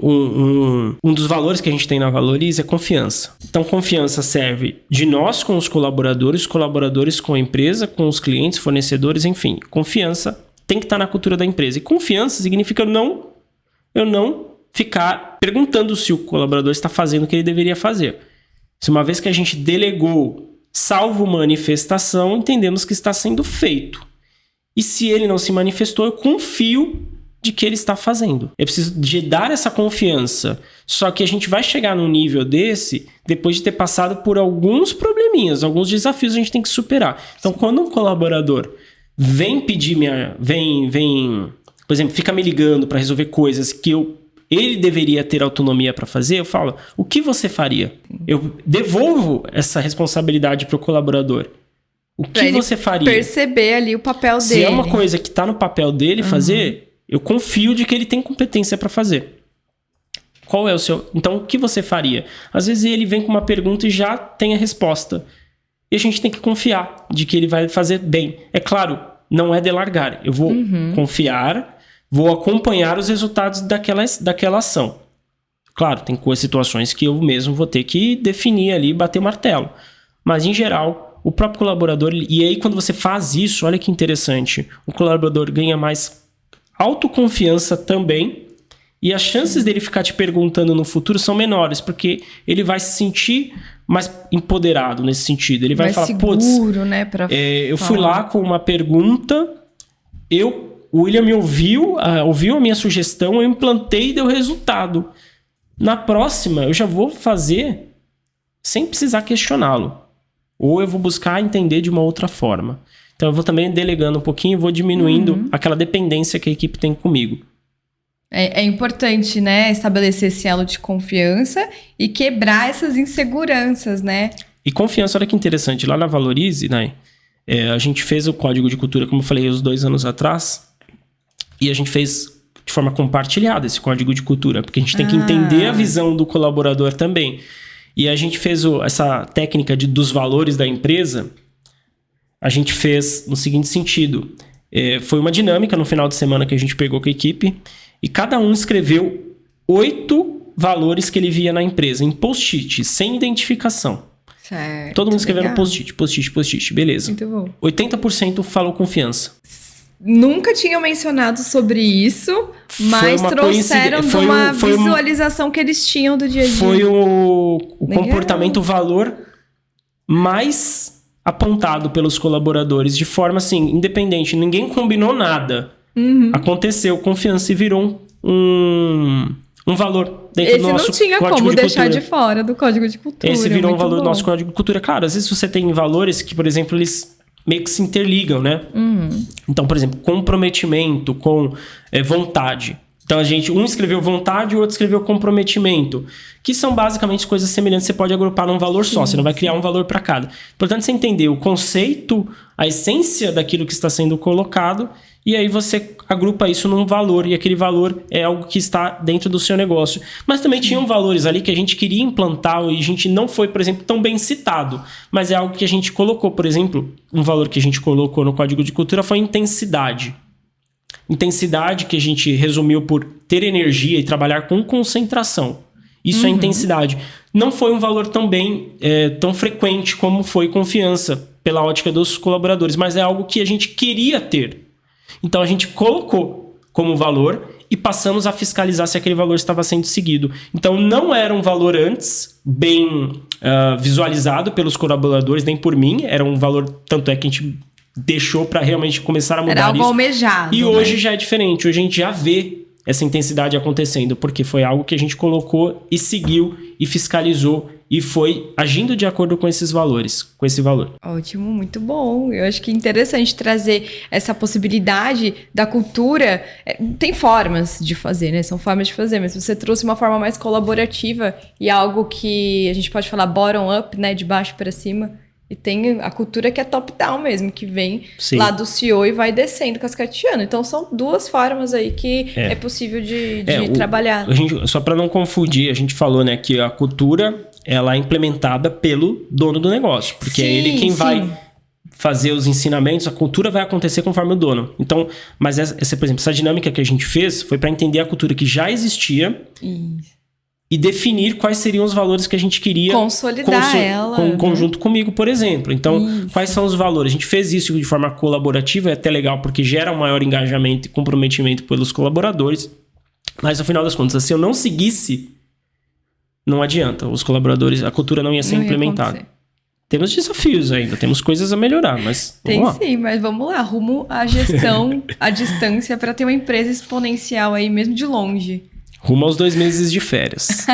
um dos valores que a gente tem na Valorize é confiança. Então, confiança serve de nós com os colaboradores com a empresa, com os clientes, fornecedores, enfim. Confiança tem que estar na cultura da empresa. E confiança significa eu não ficar perguntando se o colaborador está fazendo o que ele deveria fazer. Se uma vez que a gente delegou, salvo manifestação, entendemos que está sendo feito. E se ele não se manifestou, eu confio de que ele está fazendo. É preciso de dar essa confiança. Só que a gente vai chegar num nível desse depois de ter passado por alguns probleminhas, alguns desafios a gente tem que superar. Então, quando um colaborador vem pedir por exemplo, fica me ligando para resolver coisas que ele deveria ter autonomia para fazer, eu falo, o que você faria? Eu devolvo essa responsabilidade para o colaborador. O que você faria? Perceber ali o papel dele. Se é uma coisa que está no papel dele fazer, eu confio de que ele tem competência para fazer. Qual é o seu... Então, o que você faria? Às vezes ele vem com uma pergunta e já tem a resposta. E a gente tem que confiar de que ele vai fazer bem. É claro, não é delargar. Eu vou confiar, vou acompanhar os resultados daquela ação. Claro, tem situações que eu mesmo vou ter que definir ali, bater o martelo. Mas, em geral, o próprio colaborador... E aí, quando você faz isso, olha que interessante. O colaborador ganha mais autoconfiança também, e as chances dele ficar te perguntando no futuro são menores, porque ele vai se sentir mais empoderado nesse sentido. Ele vai falar, seguro, né, eu fui lá com uma pergunta, o William me ouviu a minha sugestão, eu implantei e deu resultado. Na próxima, eu já vou fazer sem precisar questioná-lo. Ou eu vou buscar entender de uma outra forma. Então, eu vou também delegando um pouquinho e vou diminuindo aquela dependência que a equipe tem comigo. É importante, né, estabelecer esse elo de confiança e quebrar essas inseguranças, né? E confiança, olha que interessante, lá na Valorize, né, a gente fez o código de cultura, como eu falei, uns 2 anos atrás, e a gente fez de forma compartilhada esse código de cultura, porque a gente tem que entender a visão do colaborador também. E a gente fez essa técnica dos valores da empresa, a gente fez no seguinte sentido, foi uma dinâmica no final de semana que a gente pegou com a equipe, e cada um escreveu 8 valores que ele via na empresa, em post-it, sem identificação. Certo, todo mundo escrevendo post-it, beleza. Muito bom. 80% falou confiança. Nunca tinham mencionado sobre isso, mas trouxeram de uma visualização que eles tinham do dia a dia. Foi o comportamento, o valor mais apontado pelos colaboradores, de forma assim, independente. Ninguém combinou nada. Aconteceu, confiança, e virou um valor dentro do nosso código de cultura. Esse não tinha como deixar de fora do código de cultura. Esse virou um valor do nosso código de cultura. Claro, às vezes você tem valores que, por exemplo, eles meio que se interligam, né? Então, por exemplo, comprometimento com vontade. Então, um escreveu vontade e o outro escreveu comprometimento, que são basicamente coisas semelhantes, você pode agrupar num valor só, você não vai criar um valor para cada. Portanto, você entender o conceito, a essência daquilo que está sendo colocado, e aí você agrupa isso num valor, e aquele valor é algo que está dentro do seu negócio. Mas também tinham valores ali que a gente queria implantar e a gente não foi, por exemplo, tão bem citado, mas é algo que a gente colocou. Por exemplo, um valor que a gente colocou no código de cultura foi intensidade. Intensidade, que a gente resumiu por ter energia e trabalhar com concentração. Isso é intensidade. Não foi um valor tão frequente como foi confiança, pela ótica dos colaboradores, mas é algo que a gente queria ter. Então a gente colocou como valor e passamos a fiscalizar se aquele valor estava sendo seguido. Então não era um valor antes bem visualizado pelos colaboradores, nem por mim. Era um valor, tanto é que a gente deixou para realmente começar a mudar isso. Era algo almejado. E hoje já é diferente. Hoje a gente já vê essa intensidade acontecendo, porque foi algo que a gente colocou e seguiu e fiscalizou e foi agindo de acordo com esses valores, com esse valor. Ótimo, muito bom. Eu acho que é interessante trazer essa possibilidade da cultura. Tem formas de fazer, né? São formas de fazer, mas você trouxe uma forma mais colaborativa e algo que a gente pode falar bottom-up, né? De baixo para cima. E tem a cultura que é top-down mesmo, que vem lá do CEO e vai descendo, cascateando. Então, são 2 formas aí que é possível de trabalhar. Só para não confundir, a gente falou, né, que a cultura ela é implementada pelo dono do negócio. Porque é ele quem vai fazer os ensinamentos, a cultura vai acontecer conforme o dono. Então, mas por exemplo, essa dinâmica que a gente fez foi para entender a cultura que já existia. Isso. E definir quais seriam os valores que a gente queria consolidar ela. Em conjunto comigo, por exemplo. Então, quais são os valores? A gente fez isso de forma colaborativa, é até legal, porque gera um maior engajamento e comprometimento pelos colaboradores. Mas, no final das contas, se eu não seguisse, não adianta. Os colaboradores, a cultura não ia ser implementada. Temos desafios ainda, temos coisas a melhorar, mas vamos lá. Sim, mas vamos lá. Rumo à gestão, à distância, para ter uma empresa exponencial aí, mesmo de longe. Rumo aos 2 meses de férias.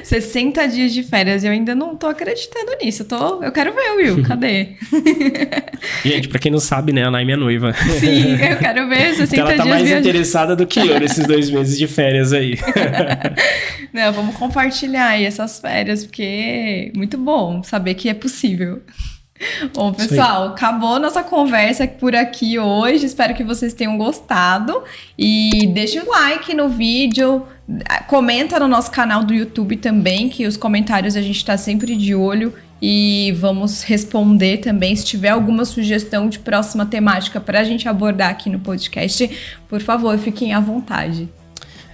60 dias de férias. Eu ainda não tô acreditando nisso. Eu quero ver o Will. Cadê? Gente, pra quem não sabe, né? A Nay é minha noiva. Sim, eu quero ver 60 dias. Então ela tá mais interessada do que eu nesses 2 meses de férias aí. Não, vamos compartilhar aí essas férias, porque é muito bom saber que é possível. Bom, pessoal, acabou nossa conversa por aqui hoje. Espero que vocês tenham gostado. E deixa o like no vídeo. Comenta no nosso canal do YouTube também, que os comentários a gente tá sempre de olho. E vamos responder também. Se tiver alguma sugestão de próxima temática pra gente abordar aqui no podcast, por favor, fiquem à vontade.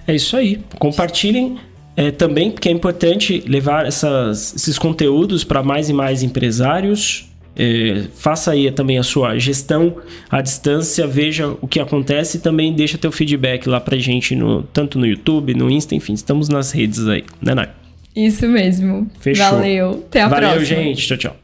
É isso aí. Compartilhem. Também, porque é importante levar esses conteúdos para mais e mais empresários. Faça aí também a sua gestão à distância, veja o que acontece e também deixa teu feedback lá pra gente, tanto no YouTube, no Insta, enfim, estamos nas redes aí, né, Nay? Isso mesmo. Fechou. Valeu. Até a próxima. Valeu, gente. Tchau, tchau.